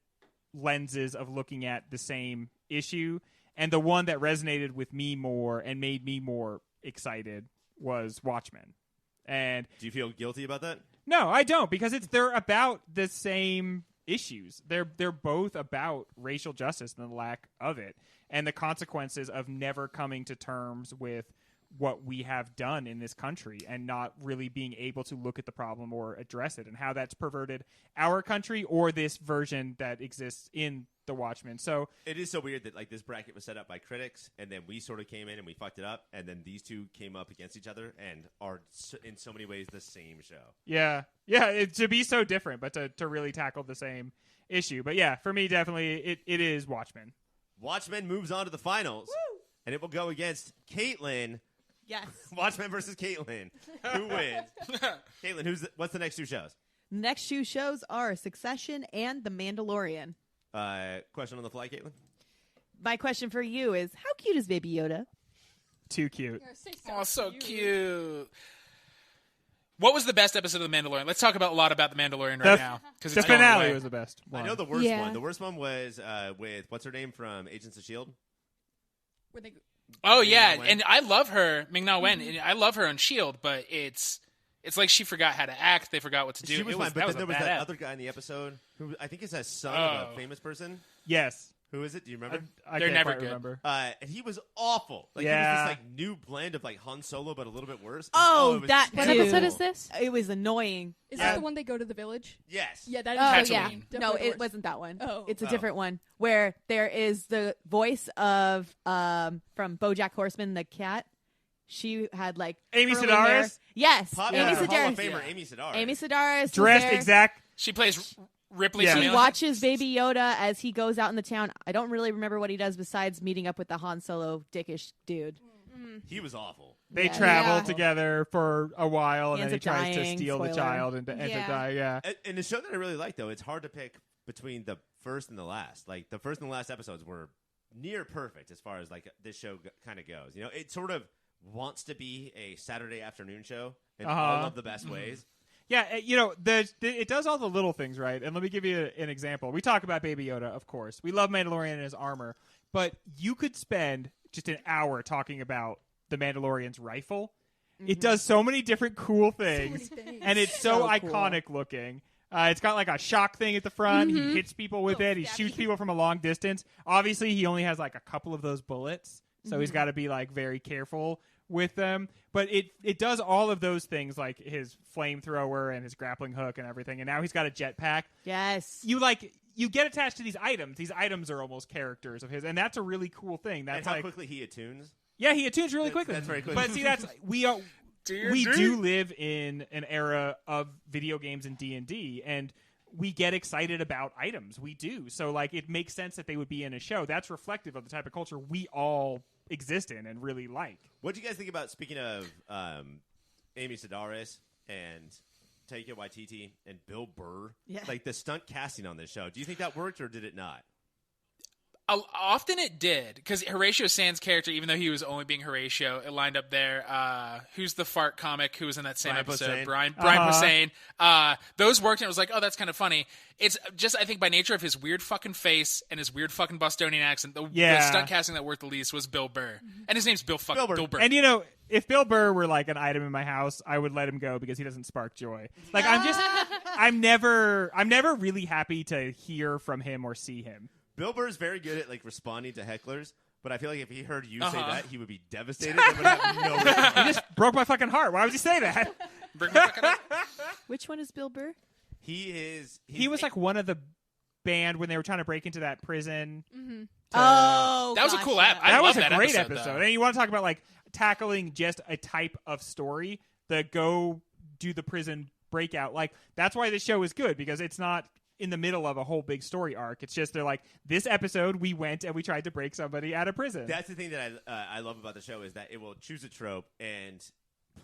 lenses of looking at the same issue. And the one that resonated with me more and made me more excited was Watchmen. And Do you feel guilty about that? no, I don't, because they're about the same issues. They're both about racial justice and the lack of it, and the consequences of never coming to terms with what we have done in this country and not really being able to look at the problem or address it, and how that's perverted our country or this version that exists in the Watchmen. So It is so weird that like this bracket was set up by critics, and then we sort of came in and we fucked it up, and then these two came up against each other and are in so many ways the same show. yeah, to be so different, but to really tackle the same issue. But yeah, for me, definitely it is Watchmen. Watchmen moves on to the finals, and it will go against Caitlin. Yes. Watchmen versus Caitlin. Who wins? Caitlin, what's the next two shows? Next two shows are Succession and The Mandalorian. Question on the fly, Caitlin? My question for you is, how cute is Baby Yoda? Too cute. Oh, so cute. What was the best episode of The Mandalorian? Let's talk a lot about The Mandalorian right now. Because The finale was the best one. I know the worst Yeah. one. The worst one was with, what's her name from Agents of S.H.I.E.L.D.? Where they, Oh, yeah. Ming-Na Wen. And I love her, Ming-Na Wen. And I love her on S.H.I.E.L.D., but it's like she forgot how to act. They forgot what to do. She was It fine, but that then there a was bad that ep. other guy in the episode who I think is a son of a Oh. famous person. Yes. Who is it? Do you remember? I They're can't never quite good. remember. And he was awful. Like Yeah. he was this like new blend of like Han Solo, but a little bit worse. Oh, it was that What Dude. episode is this? It was annoying. is Yeah. that the one they go to the village? Yes. Yeah, that is Oh, definitely- yeah. definitely No, the it worst. wasn't that one. Oh. It's a Oh. different one where there is the voice of from BoJack Horseman, the cat. She had like Amy curly Sedaris? hair. Yes, Pop Amy Hall of Sedaris. Famer Yeah. Amy Sedaris. Amy Sedaris was Dressed there. exact. She plays Ripley. Yeah. She Smullyan. watches Baby Yoda as he goes out in the town. I don't really remember what he does besides meeting up with the Han Solo dickish dude. He was awful. They Yeah. travel Yeah. together for a while, He and then ends he up tries to dying, steal the spoiler. child and to Yeah. die. Yeah. And the show that I really like though, it's hard to pick between the first and the last. Like the first and the last episodes were near perfect as far as like this show kind of goes. You know, it sort of wants to be a Saturday afternoon show in all of the best ways. Yeah, it does all the little things right. And let me give you an example. We talk about Baby Yoda, of course. We love Mandalorian and his armor, but you could spend just an hour talking about the Mandalorian's rifle. It does so many different cool things, and it's so iconic looking. It's got like a shock thing at the front. He hits people with it. He shoots people from a long distance. Obviously, he only has like a couple of those bullets, so he's got to be like very careful with them. But it does all of those things, like his flamethrower and his grappling hook and everything. And now he's got a jetpack. Yes. You get attached to these items. These items are almost characters of his, and that's a really cool thing. That's and how like, quickly he attunes. Yeah, he attunes really quickly. That's very quick. But see, we do live in an era of video games and D&D, and we get excited about items. We do. So, like, it makes sense that they would be in a show. That's reflective of the type of culture we all exist in and really like. What do you guys think about, speaking of Amy Sedaris and Taika Waititi and Bill Burr, like the stunt casting on this show? Do you think that worked or did it not? Often it did, because Horatio Sands' character, even though he was only being Horatio, it lined up there. Who's the fart comic who was in that same episode? Brian Posehn. Those worked, and it was like, oh, that's kind of funny. It's just, I think, by nature of his weird fucking face and his weird fucking Bostonian accent, the stunt casting that worked the least was Bill Burr. And his name's Bill Burr. And, if Bill Burr were like an item in my house, I would let him go because he doesn't spark joy. Like, I'm never really happy to hear from him or see him. Bill Burr's very good at like responding to hecklers, but I feel like if he heard you say that, he would be devastated and would have no response. He just broke my fucking heart. Why would you say that? Which one is Bill Burr? He was like one of the band when they were trying to break into that prison. That was a cool app. That was a great episode. And you want to talk about like tackling just a type of story, the go do the prison breakout. Like, that's why this show is good, because it's not in the middle of a whole big story arc. It's just, they're like, this episode we went and we tried to break somebody out of prison. That's the thing that I love about the show, is that it will choose a trope and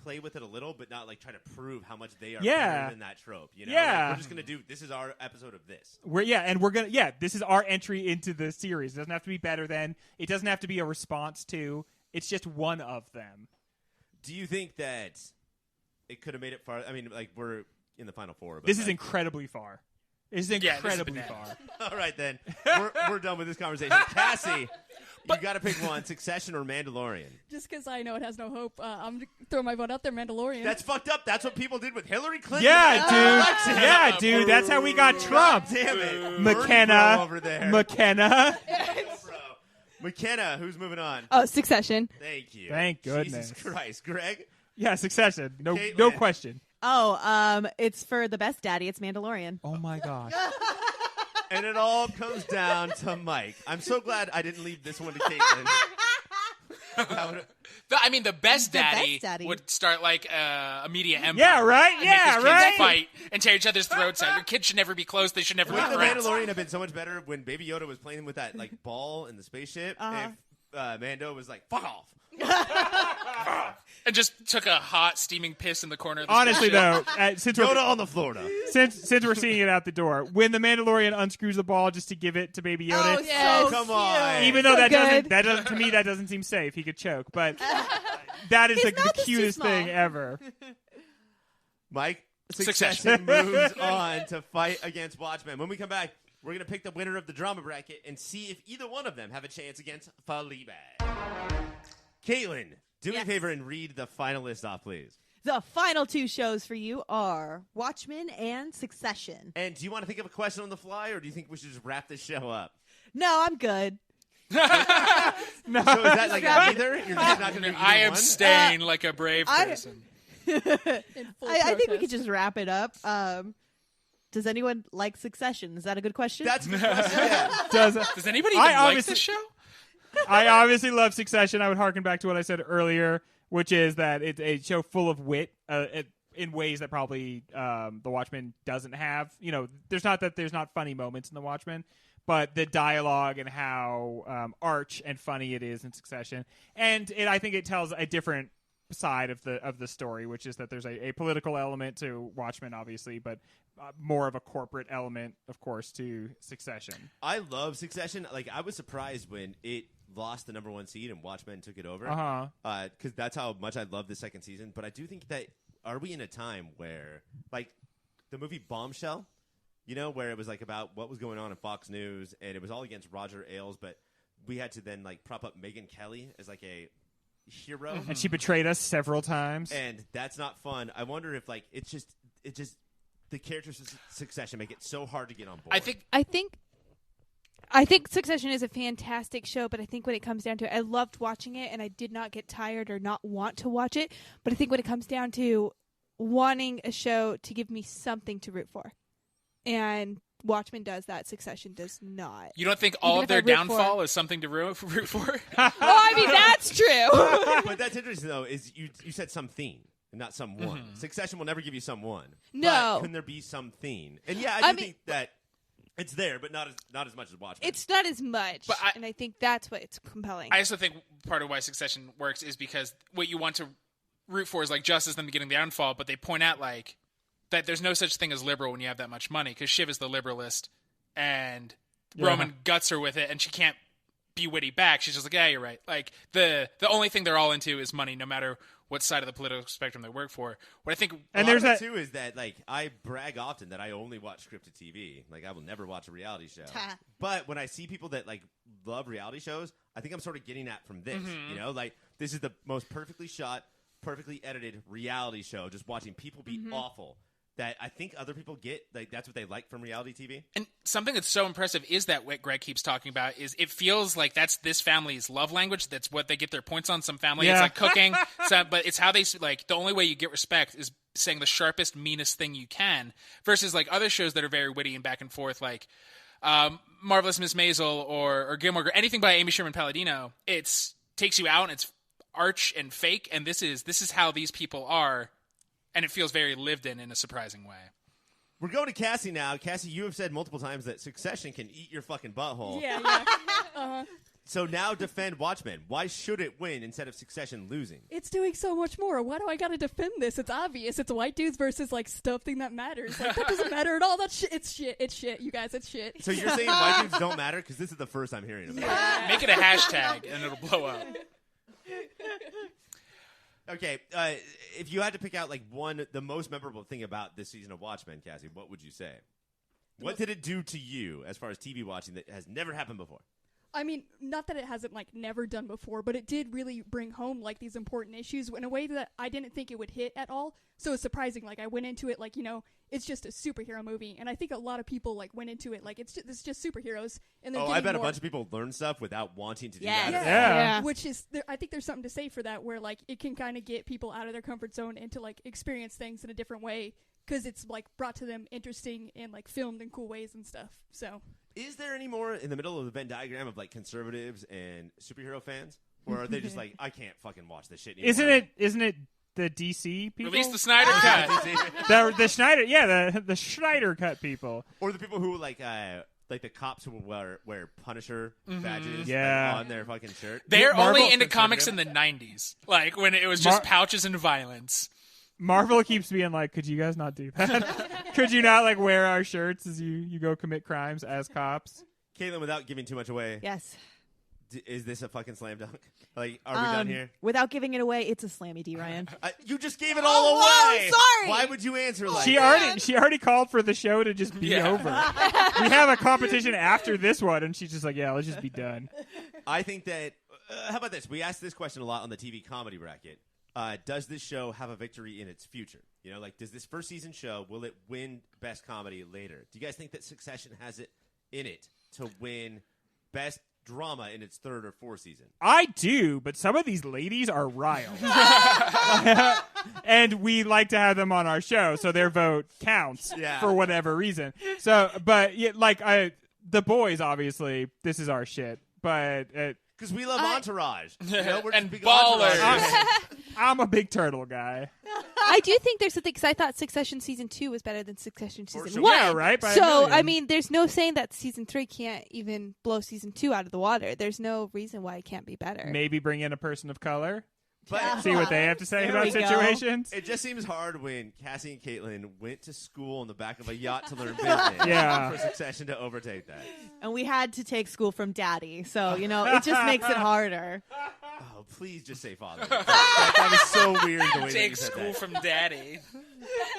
play with it a little, but not like try to prove how much they are better than that trope. You know? Like, we're just gonna do, this is our episode of this. This is our entry into the series. It doesn't have to be better than. It doesn't have to be a response to. It's just one of them. Do you think that it could have made it far? I mean, like, we're in the final four. But this is incredibly far. This is incredibly far. All right, then. We're done with this conversation. Cassie, you got to pick one, Succession or Mandalorian. Just because I know it has no hope, I'm going to throw my vote out there, Mandalorian. That's fucked up. That's what people did with Hillary Clinton. Yeah, dude. That's how we got Trump. God damn it. McKenna. Over there. McKenna. McKenna, who's moving on? Oh, Succession. Thank you. Thank goodness. Jesus Christ. Greg? Yeah, Succession. No question. Oh, it's for the best daddy. It's Mandalorian. Oh, my gosh. And it all comes down to Mike. I'm so glad I didn't leave this one to Caitlin. The best daddy would start like a media empire. Yeah, right? And make his kids fight and tear each other's throats out. Your kids should never be close. They should never be friends. Wouldn't the Mandalorian have been so much better when Baby Yoda was playing with that like ball in the spaceship? If Mando was like, fuck off. And just took a hot steaming piss in the corner of the Honestly, spaceship. though, since Yoda on the Florida. Since we're seeing it out the door, when the Mandalorian unscrews the ball just to give it to Baby Yoda, Come on. even though So that doesn't to me that doesn't seem safe. He could choke, but that is the cutest thing ever. Mike, Succession moves on to fight against Watchmen. When we come back, we're going to pick the winner of the drama bracket and see if either one of them have a chance against Fleabag. Caitlin, do me a favor and read the finalists off, please. The final two shows for you are Watchmen and Succession. And do you want to think of a question on the fly, or do you think we should just wrap this show up? No, I'm good. No. So is that like either? You're just not going to do I either abstain like a brave person. I think we could just wrap it up. Does anyone like Succession? Is that a good question? That's a good question. Yeah. Does anybody even like this show? I obviously love Succession. I would harken back to what I said earlier, which is that it's a show full of wit in ways that probably The Watchmen doesn't have. You know, there's not funny moments in The Watchmen, but the dialogue and how arch and funny it is in Succession, and I think it tells a different side of the story, which is that there's a political element to Watchmen, obviously, but more of a corporate element, of course, to Succession. I love Succession. Like, I was surprised when it lost the #1 seed and Watchmen took it over. Because that's how much I love the second season. But I do think that, are we in a time where, like, the movie Bombshell, you know, where it was like about what was going on in Fox News, and it was all against Roger Ailes, but we had to then like prop up Megyn Kelly as like a hero, And she betrayed us several times. and that's not fun. I wonder if like it just the characters of Succession make it so hard to get on board. I think Succession is a fantastic show, but I think when it comes down to it, I loved watching it, and I did not get tired or not want to watch it. But I think when it comes down to wanting a show to give me something to root for, and Watchmen does that, Succession does not. You don't think all Even of if I their root downfall is something to root for? Oh, I mean, that's true. But that's interesting though. Is you said some theme, and not some one. Succession will never give you some one. No. But couldn't there be some theme? And yeah, I do think that it's there, but not as much as Watchmen. It's not as much, But and I think that's what's compelling. I also think part of why Succession works is because what you want to root for is like justice them getting the downfall, but they point out like that there's no such thing as liberal when you have that much money, because Shiv is the liberalist, and Roman guts her with it, and she can't be witty back. She's just like, yeah, you're right. Like the only thing they're all into is money, no matter what side of the political spectrum they work for. What I think, and there's that too is that like I brag often that I only watch scripted TV. Like I will never watch a reality show. But when I see people that like love reality shows, I think I'm sort of getting at from this. You know, like this is the most perfectly shot, perfectly edited reality show. Just watching people be awful. That I think other people get, like that's what they like from reality TV. And something that's so impressive is that what Greg keeps talking about is it feels like that's this family's love language. That's what they get their points on. Some family, it's like cooking, but it's how they like. The only way you get respect is saying the sharpest, meanest thing you can. Versus like other shows that are very witty and back and forth, like Marvelous Miss Maisel or Gilmore Girls, anything by Amy Sherman Palladino. It's takes you out and it's arch and fake. And this is how these people are. And it feels very lived in a surprising way. We're going to Cassie now. Cassie, you have said multiple times that Succession can eat your fucking butthole. Yeah. So now defend Watchmen. Why should it win instead of Succession losing? It's doing so much more. Why do I gotta defend this? It's obvious. It's white dudes versus like something that matters. Like that doesn't matter at all. That's shit. It's shit. It's shit. You guys, it's shit. So you're saying white dudes don't matter? Because this is the first I'm hearing about it. Make it a hashtag and it'll blow up. Okay, if you had to pick out like the most memorable thing about this season of Watchmen, Cassie, what would you say? What did it do to you as far as TV watching that has never happened before? I mean, not that it hasn't like never done before, but it did really bring home like these important issues in a way that I didn't think it would hit at all. So it's surprising. Like I went into it like, you know, it's just a superhero movie, and I think a lot of people like went into it like it's just superheroes. And I bet a bunch of people learn stuff without wanting to do that. Yeah. Which is, I think there's something to say for that, where like it can kind of get people out of their comfort zone and to like experience things in a different way because it's like brought to them interesting and like filmed in cool ways and stuff. So. Is there any more in the middle of the Venn diagram of like conservatives and superhero fans, or are they just like, I can't fucking watch this shit anymore? Isn't it the DC people? Release the Snyder Cut. the Schneider, the Schneider Cut people, or the people who like the cops who wear Punisher badges Yeah. on their fucking shirt. They're Marvel only into comics in the 90s, like when it was just pouches and violence. Marvel keeps being like, could you guys not do that? Could you not like wear our shirts as you go commit crimes as cops? Caitlin, without giving too much away, Yes. Is this a fucking slam dunk? Like, are we done here? Without giving it away, it's a slammy D, Ryan. You just gave it all away. wow, sorry. Why would you answer like She already called for the show to just be over. We have a competition after this one, and she's just like, yeah, let's just be done. I think that. How about this? We asked this question a lot on the TV comedy bracket. Does this show have a victory in its future? You know, like, does this first season show, will it win Best Comedy later? Do you guys think that Succession has it in it to win Best Drama in its third or fourth season? I do, but some of these ladies are riled. And we like to have them on our show, so their vote counts for whatever reason. So, but the boys, obviously, this is our shit. But because we love Entourage. You know, we're and just big Ballers. Entourage. I'm a big turtle guy. I do think there's something, because I thought Succession Season 2 was better than Succession Season sure. 1. Yeah, right? By a So, million. I mean, there's no saying that Season 3 can't even blow Season 2 out of the water. There's no reason why it can't be better. Maybe bring in a person of color. But See what they have to say There about we go. situations. it just seems hard when Cassie and Caitlin went to school on the back of a yacht to learn business Yeah. for Succession to overtake that. And we had to take school from Daddy, so, you know, it just makes it harder. Oh, please just say father. That was so weird the way that you Take said school that. from daddy.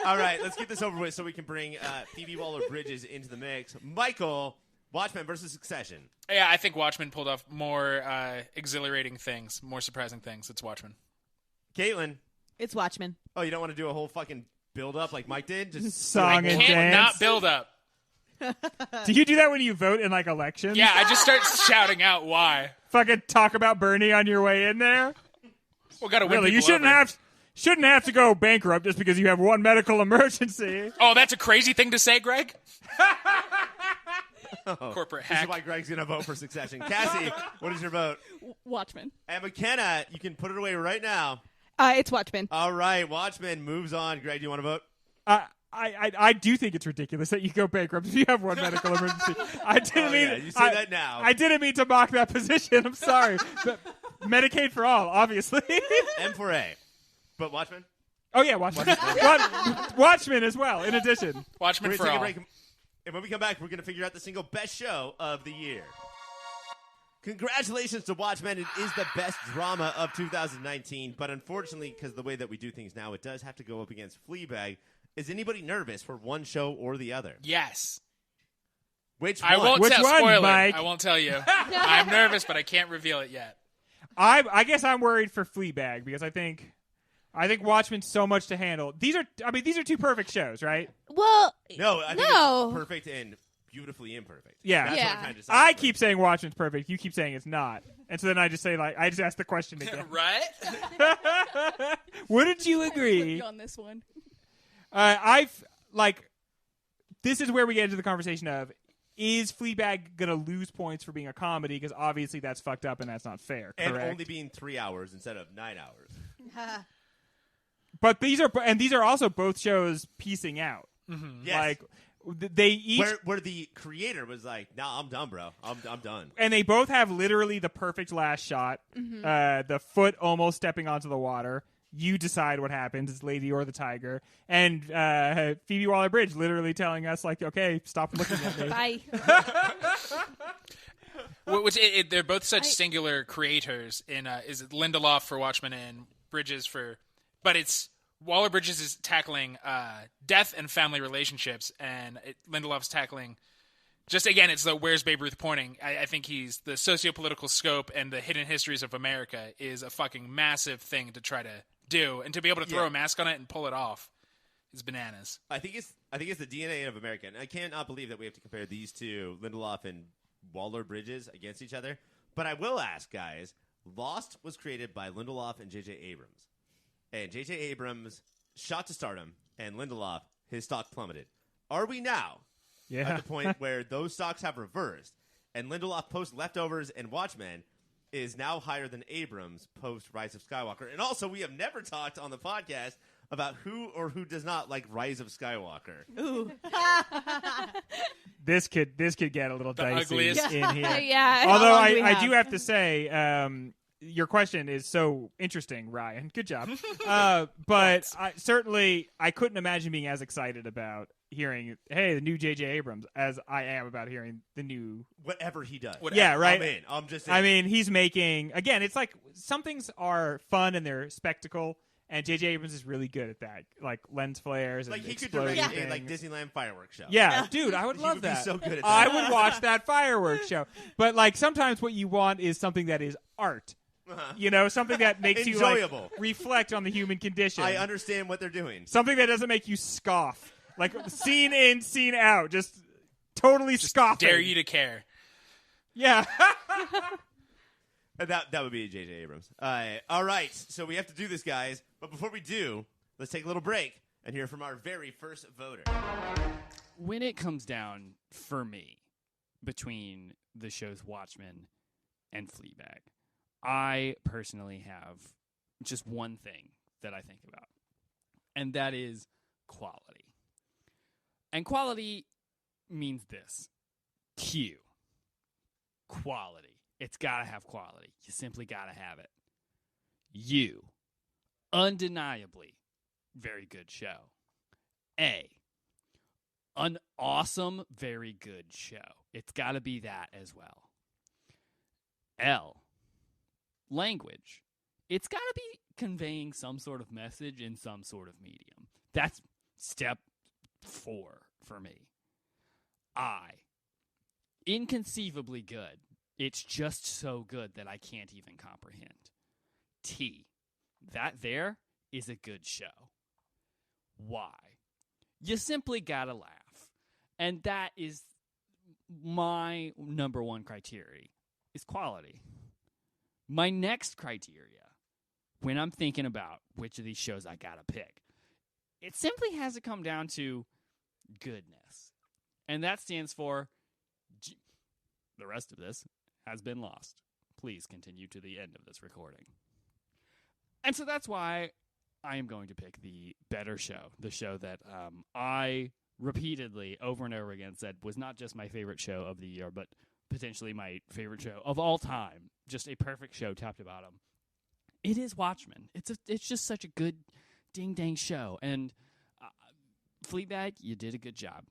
All right, let's get this over with so we can bring Phoebe Waller-Bridges into the mix. Michael, Watchmen versus Succession. Yeah, I think Watchmen pulled off more exhilarating things, more surprising things. It's Watchmen. Caitlin. It's Watchmen. Oh, you don't want to do a whole fucking build-up like Mike did? Just Song and Can't not dance. build up. Do you do that when you vote in like elections? Yeah, I just start shouting out why. Fucking talk about Bernie on your way in there. We got to win Really, you people over. shouldn't have to go bankrupt just because you have one medical emergency. Oh, that's a crazy thing to say, Greg? Corporate This is hack. why Greg's going to vote for Succession. Cassie, what is your vote? Watchmen. And McKenna, you can put it away right now. It's Watchmen. All right, Watchmen moves on. Greg, do you want to vote? I do think it's ridiculous that you go bankrupt if you have one medical emergency. I didn't mean yeah, you say that now. I didn't mean to mock that position. I'm sorry. But Medicaid for all, obviously. M for A. But Watchmen? Oh yeah, Watchmen. Watchmen as well. In addition, Watchmen We're for going to all. take a break. And when we come back, we're going to figure out the single best show of the year. Congratulations to Watchmen. It is the best drama of 2019. But unfortunately, because the way that we do things now, it does have to go up against Fleabag. Is anybody nervous for one show or the other? Yes. Which one? I won't Which tell. one, Spoiler. Mike? I won't tell you. I'm nervous, but I can't reveal it yet. I guess I'm worried for Fleabag because I think Watchmen's so much to handle. These are two perfect shows, right? Well, No, I think no. it's perfect and beautifully imperfect. Yeah. That's Yeah. what I'm trying to decide. I keep saying Watchmen's perfect. You keep saying it's not. And so then I just say, like, I just ask the question again. Right? Wouldn't you With agree? you on this one. This is where we get into the conversation of, is Fleabag going to lose points for being a comedy? Because obviously that's fucked up and that's not fair. And correct? only being 3 hours instead of 9 hours. But these are also both shows piecing out. Yes. Like, they each... Where the creator was like, nah, I'm done, bro. I'm done. And they both have literally the perfect last shot. The foot almost stepping onto the water. You decide what happens. It's Lady or the Tiger. And Phoebe Waller-Bridge literally telling us, like, okay, stop looking at me. Bye. They're both such singular creators. Is it Lindelof for Watchmen and Bridges for... But it's... Waller-Bridges is tackling death and family relationships, and Lindelof's tackling... Just, again, it's the where's Babe Ruth pointing. I think he's... The socio-political scope and the hidden histories of America is a fucking massive thing to try to do, and to be able to throw a mask on it and pull it off is bananas. I think it's the DNA of America. And I cannot believe that we have to compare these two, Lindelof and Waller-Bridges, against each other. But I will ask, guys, Lost was created by Lindelof and J.J. Abrams. And J.J. Abrams shot to stardom, and Lindelof, his stock plummeted. Are we now at the point where those stocks have reversed, and Lindelof post Leftovers and Watchmen is now higher than Abrams post Rise of Skywalker? And also, we have never talked on the podcast about who or who does not like Rise of Skywalker. Ooh. This could get a little dicey ugliest. in here. Yeah. Although How long do we I have? do have to say, your question is so interesting, Ryan. Good job. But I couldn't imagine being as excited about hearing, hey, the new J.J. Abrams, as I am about hearing the new... Whatever he does. Whatever. Yeah, right? I'm in. I'm just in. I mean, he's making... Again, it's like some things are fun and they're spectacle, and J.J. Abrams is really good at that. Like lens flares and like he could exploding direct a things. like Disneyland fireworks show. Yeah, dude, I would He love would be that. so good at I that. would watch that fireworks show. But like sometimes what you want is something that is art. You know, something that makes you Enjoyable. like reflect on the human condition. I understand what they're doing. Something that doesn't make you scoff. Like scene in, scene out, just totally scoffing. Dare you to care. Yeah. That would be J.J. Abrams. All right, so we have to do this, guys. But before we do, let's take a little break and hear from our very first voter. When it comes down, for me, between the shows Watchmen and Fleabag, I personally have just one thing that I think about, and that is quality. And quality means this. Q. Quality. It's got to have quality. You simply got to have it. U. Undeniably, very good show. A. An awesome, very good show. It's got to be that as well. L. Language. It's got to be conveying some sort of message in some sort of medium. That's step 4 for me. I. inconceivably good. It's just so good that I can't even comprehend. T. That there is a good show. Why? You simply gotta laugh. And that is my number one criteria, is quality. My next criteria, when I'm thinking about which of these shows I gotta pick, it simply has to come down to goodness. And that stands for the rest of this has been lost. Please continue to the end of this recording. And so that's why I am going to pick the better show, the show that I repeatedly, over and over again, said was not just my favorite show of the year, but potentially my favorite show of all time. Just a perfect show, top to bottom. It is Watchmen. It's just such a good ding-dang show. And Fleabag, you did a good job.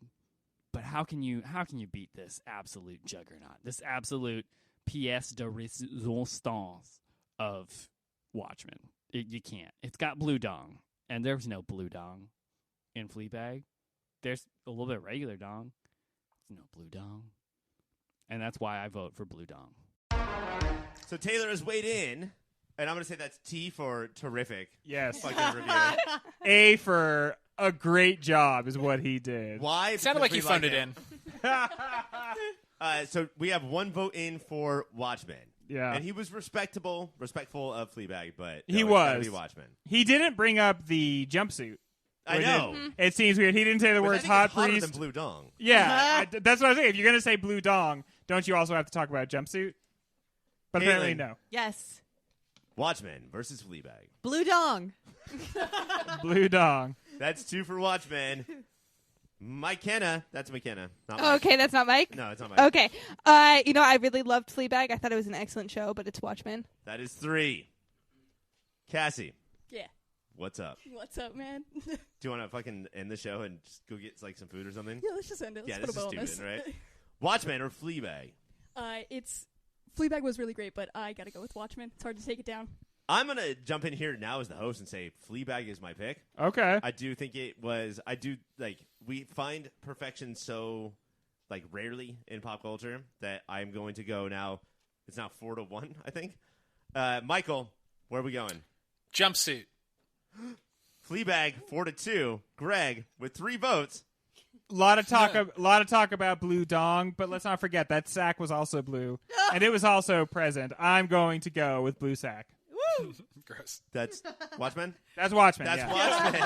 But how can you beat this absolute juggernaut, this absolute pièce de résistance of Watchmen? You can't. It's got Blue Dong, and there's no Blue Dong in Fleabag. There's a little bit of regular Dong. There's no Blue Dong. And that's why I vote for Blue Dong. So Taylor has weighed in, and I'm going to say that's T for terrific. Yes. Fucking review. A for a great job is what he did. Why? It sounded like Because he we phoned it him. in. So we have one vote in for Watchmen. Yeah. And he was respectful of Fleabag, but He gotta was. be Watchmen. He didn't bring up the jumpsuit. I Or know. It seems weird. He didn't say the But I words think hot it's hotter priest. than Blue Dong. Yeah, that's what I was saying. If you're going to say Blue Dong, don't you also have to talk about jumpsuit? But apparently Caitlin. no. Yes. Watchmen versus Fleabag. Blue Dong. Blue Dong. That's 2 for Watchmen. McKenna. That's McKenna. Not Oh, Mike. okay, that's not Mike. No, it's not Mike. Okay. I really loved Fleabag. I thought it was an excellent show, but it's Watchmen. That is 3. Cassie, Yeah. what's up? What's up, man? Do you want to fucking end the show and just go get like some food or something? Yeah, let's just end it. Let's Yeah, put this a is bow on this. stupid, right? Watchmen or Fleabag? It's Fleabag was really great, but I gotta go with Watchmen. It's hard to take it down. I'm going to jump in here now as the host and say Fleabag is my pick. Okay. I do think we find perfection so like rarely in pop culture that I'm going to go now. It's now 4-1, I think. Michael, where are we going? Jumpsuit. Fleabag 4-2. Greg with 3 votes. A lot of talk about Blue Dong, but let's not forget that sack was also blue, and it was also present. I'm going to go with Blue Sack. Gross. That's Watchmen. That's Watchmen. That's yeah. Watchmen.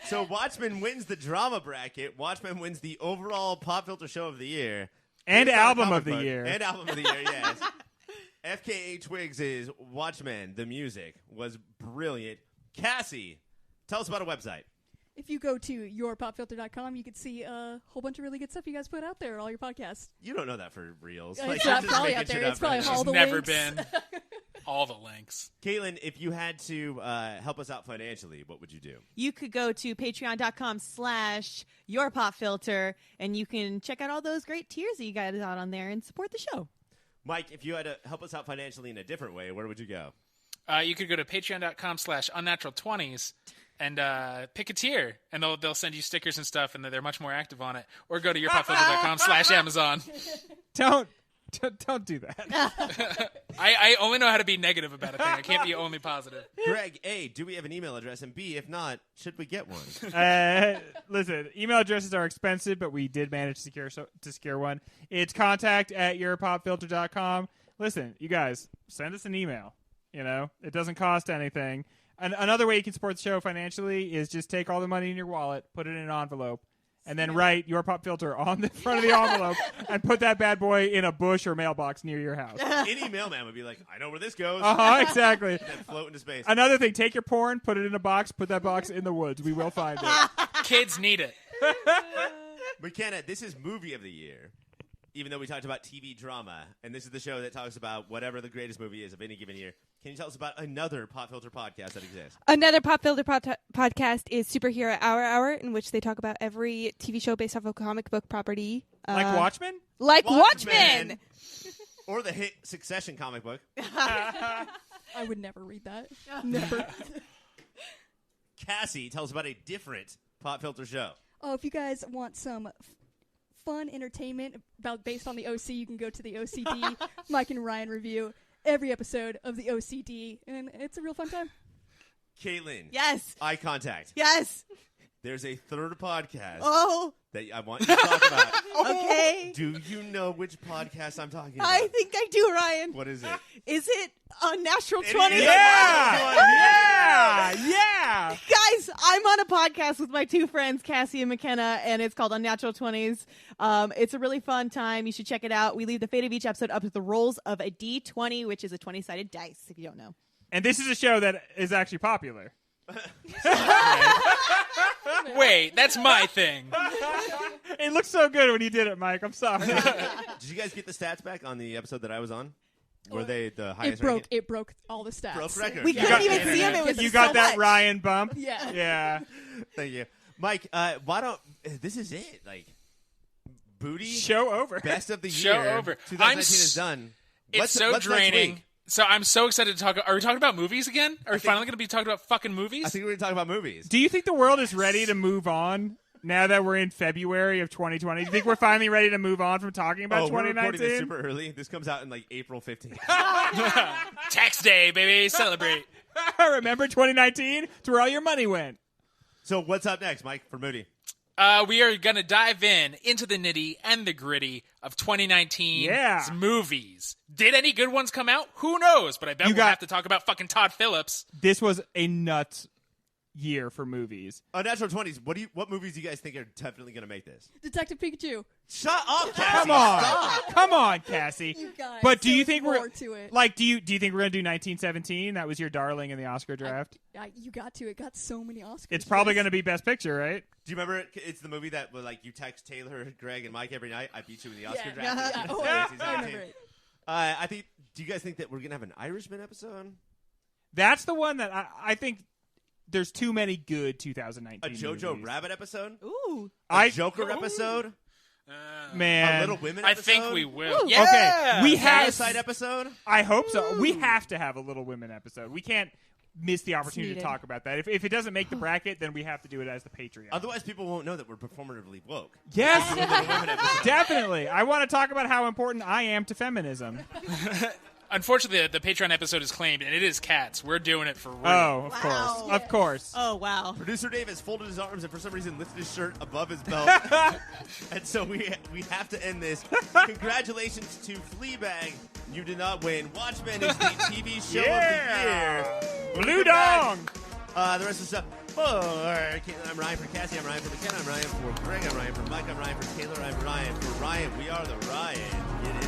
So Watchmen wins the drama bracket. Watchmen wins the overall pop filter show of the year And Based on a album comic of the book. year. And album of the year. Yes. FKA Twigs' Watchmen. The music was brilliant. Cassie, tell us about a website. If you go to yourpopfilter.com, you can see a whole bunch of really good stuff you guys put out there, all your podcasts. You don't know that for reals. It's you're not just probably making out there. shit It's up probably right now. all She's the never links. been. All the links. Caitlin, if you had to help us out financially, what would you do? You could go to patreon.com/yourpopfilter, and you can check out all those great tiers that you guys out on there and support the show. Mike, if you had to help us out financially in a different way, where would you go? You could go to patreon.com/unnatural20s and pick a tier, and they'll send you stickers and stuff, and they're much more active on it. Or go to yourpopfilter.com/Amazon. Don't do that. I only know how to be negative about a thing. I can't be only positive. Greg, A, do we have an email address? And B, if not, should we get one? Listen, email addresses are expensive, but we did manage to secure one. It's contact@yourpopfilter.com. Listen, you guys, send us an email. You know, it doesn't cost anything. Another way you can support the show financially is just take all the money in your wallet, put it in an envelope, and then write Your Pop Filter on the front of the envelope and put that bad boy in a bush or mailbox near your house. Any mailman would be like, I know where this goes. Exactly. Then float into space. Another thing, take your porn, put it in a box, put that box in the woods. We will find it. Kids need it. McKenna, this is movie of the year, even though we talked about TV drama, and this is the show that talks about whatever the greatest movie is of any given year. Can you tell us about another Pop Filter podcast that exists? Another Pop Filter podcast is Superhero Hour, in which they talk about every TV show based off of a comic book property. Like Watchmen? Like Watchmen. Watchmen! Or the hit Succession comic book. I would never read that. Never. Cassie, tell us about a different Pop Filter show. Oh, if you guys want some fun entertainment based on the OC. You can go to the OCD Mike and Ryan review every episode of the OCD, and it's a real fun time. Caitlin. Yes. Eye contact. Yes. There's a third podcast Oh. that I want you to talk about. Okay. Do you know which podcast I'm talking about? I think I do, Ryan. What is it? Is it Unnatural It 20? is. Yeah. Guys, I'm on a podcast with my two friends, Cassie and McKenna, and it's called Unnatural 20s. It's a really fun time. You should check it out. We leave the fate of each episode up to the rolls of a D20, which is a 20-sided dice, if you don't know. And this is a show that is actually popular. Wait, that's my thing. It looked so good when you did it, Mike. I'm sorry. Did you guys get the stats back on the episode that I was on? Were they the highest It broke all the stats. Broke records. We couldn't even see him. It was You so got that much. Ryan bump? Yeah. Yeah. Thank you. Mike, why don't... This is it. Like, booty... Show over. Best of the Show year. over. 2019 is done. It's What's so next draining. week? So I'm so excited to talk. Are we talking about movies again? Are we finally going to be talking about fucking movies? I think we're going to talk about movies. Do you think the world is ready to move on now that we're in February of 2020? Do you think we're finally ready to move on from talking about we're recording this 2019? super early. This comes out in like April 15th. Tax day, baby. Celebrate. Remember 2019? It's where all your money went. So what's up next, Mike, for Moody? We are going to dive into the nitty and the gritty of 2019's movies. Did any good ones come out? Who knows? But I bet we'll have to talk about fucking Todd Phillips. This was a nuts year for movies. Unnatural 20s. What movies do you guys think are definitely going to make this? Detective Pikachu. Shut up, Cassie. Come on. Come on, Cassie. You guys. But do you there's think more we're to it? like? Do you think we're gonna do 1917? That was your darling in the Oscar draft. You got to. It got so many Oscars. It's probably gonna be Best Picture, right? Do you remember it? It's the movie that like you text Taylor, Greg, and Mike every night. I beat you in the Oscar draft. Yeah. Oh, I remember it. I think. Do you guys think that we're gonna have an Irishman episode? That's the one that I think. There's too many good 2019 A Jojo movies. Rabbit episode? Ooh. A Joker episode? Man, A Little Women I episode? think we will. Ooh. Yeah. Okay, we have. Parasite episode? I hope so. We have to have a Little Women episode. We can't miss the opportunity to needed. talk about that. If it doesn't make the bracket, then we have to do it as the Patreon. Otherwise, people won't know that we're performatively woke. Yes, Little Women episode. definitely. I want to talk about how important I am to feminism. Unfortunately, the Patreon episode is claimed, and it is Cats. We're doing it for real. Oh, of Wow. course. Of course. Oh, wow. Producer Dave has folded his arms and for some reason lifted his shirt above his belt. And so we have to end this. Congratulations to Fleabag. You did not win. Watchmen is the TV show of the year. Blue Dong. The rest of the stuff. For Caitlin, I'm Ryan. For Cassie, I'm Ryan. For McKenna, I'm Ryan. For Greg, I'm Ryan. For Mike, I'm Ryan. For Taylor, I'm Ryan. For Ryan, we are the Ryan. Get it?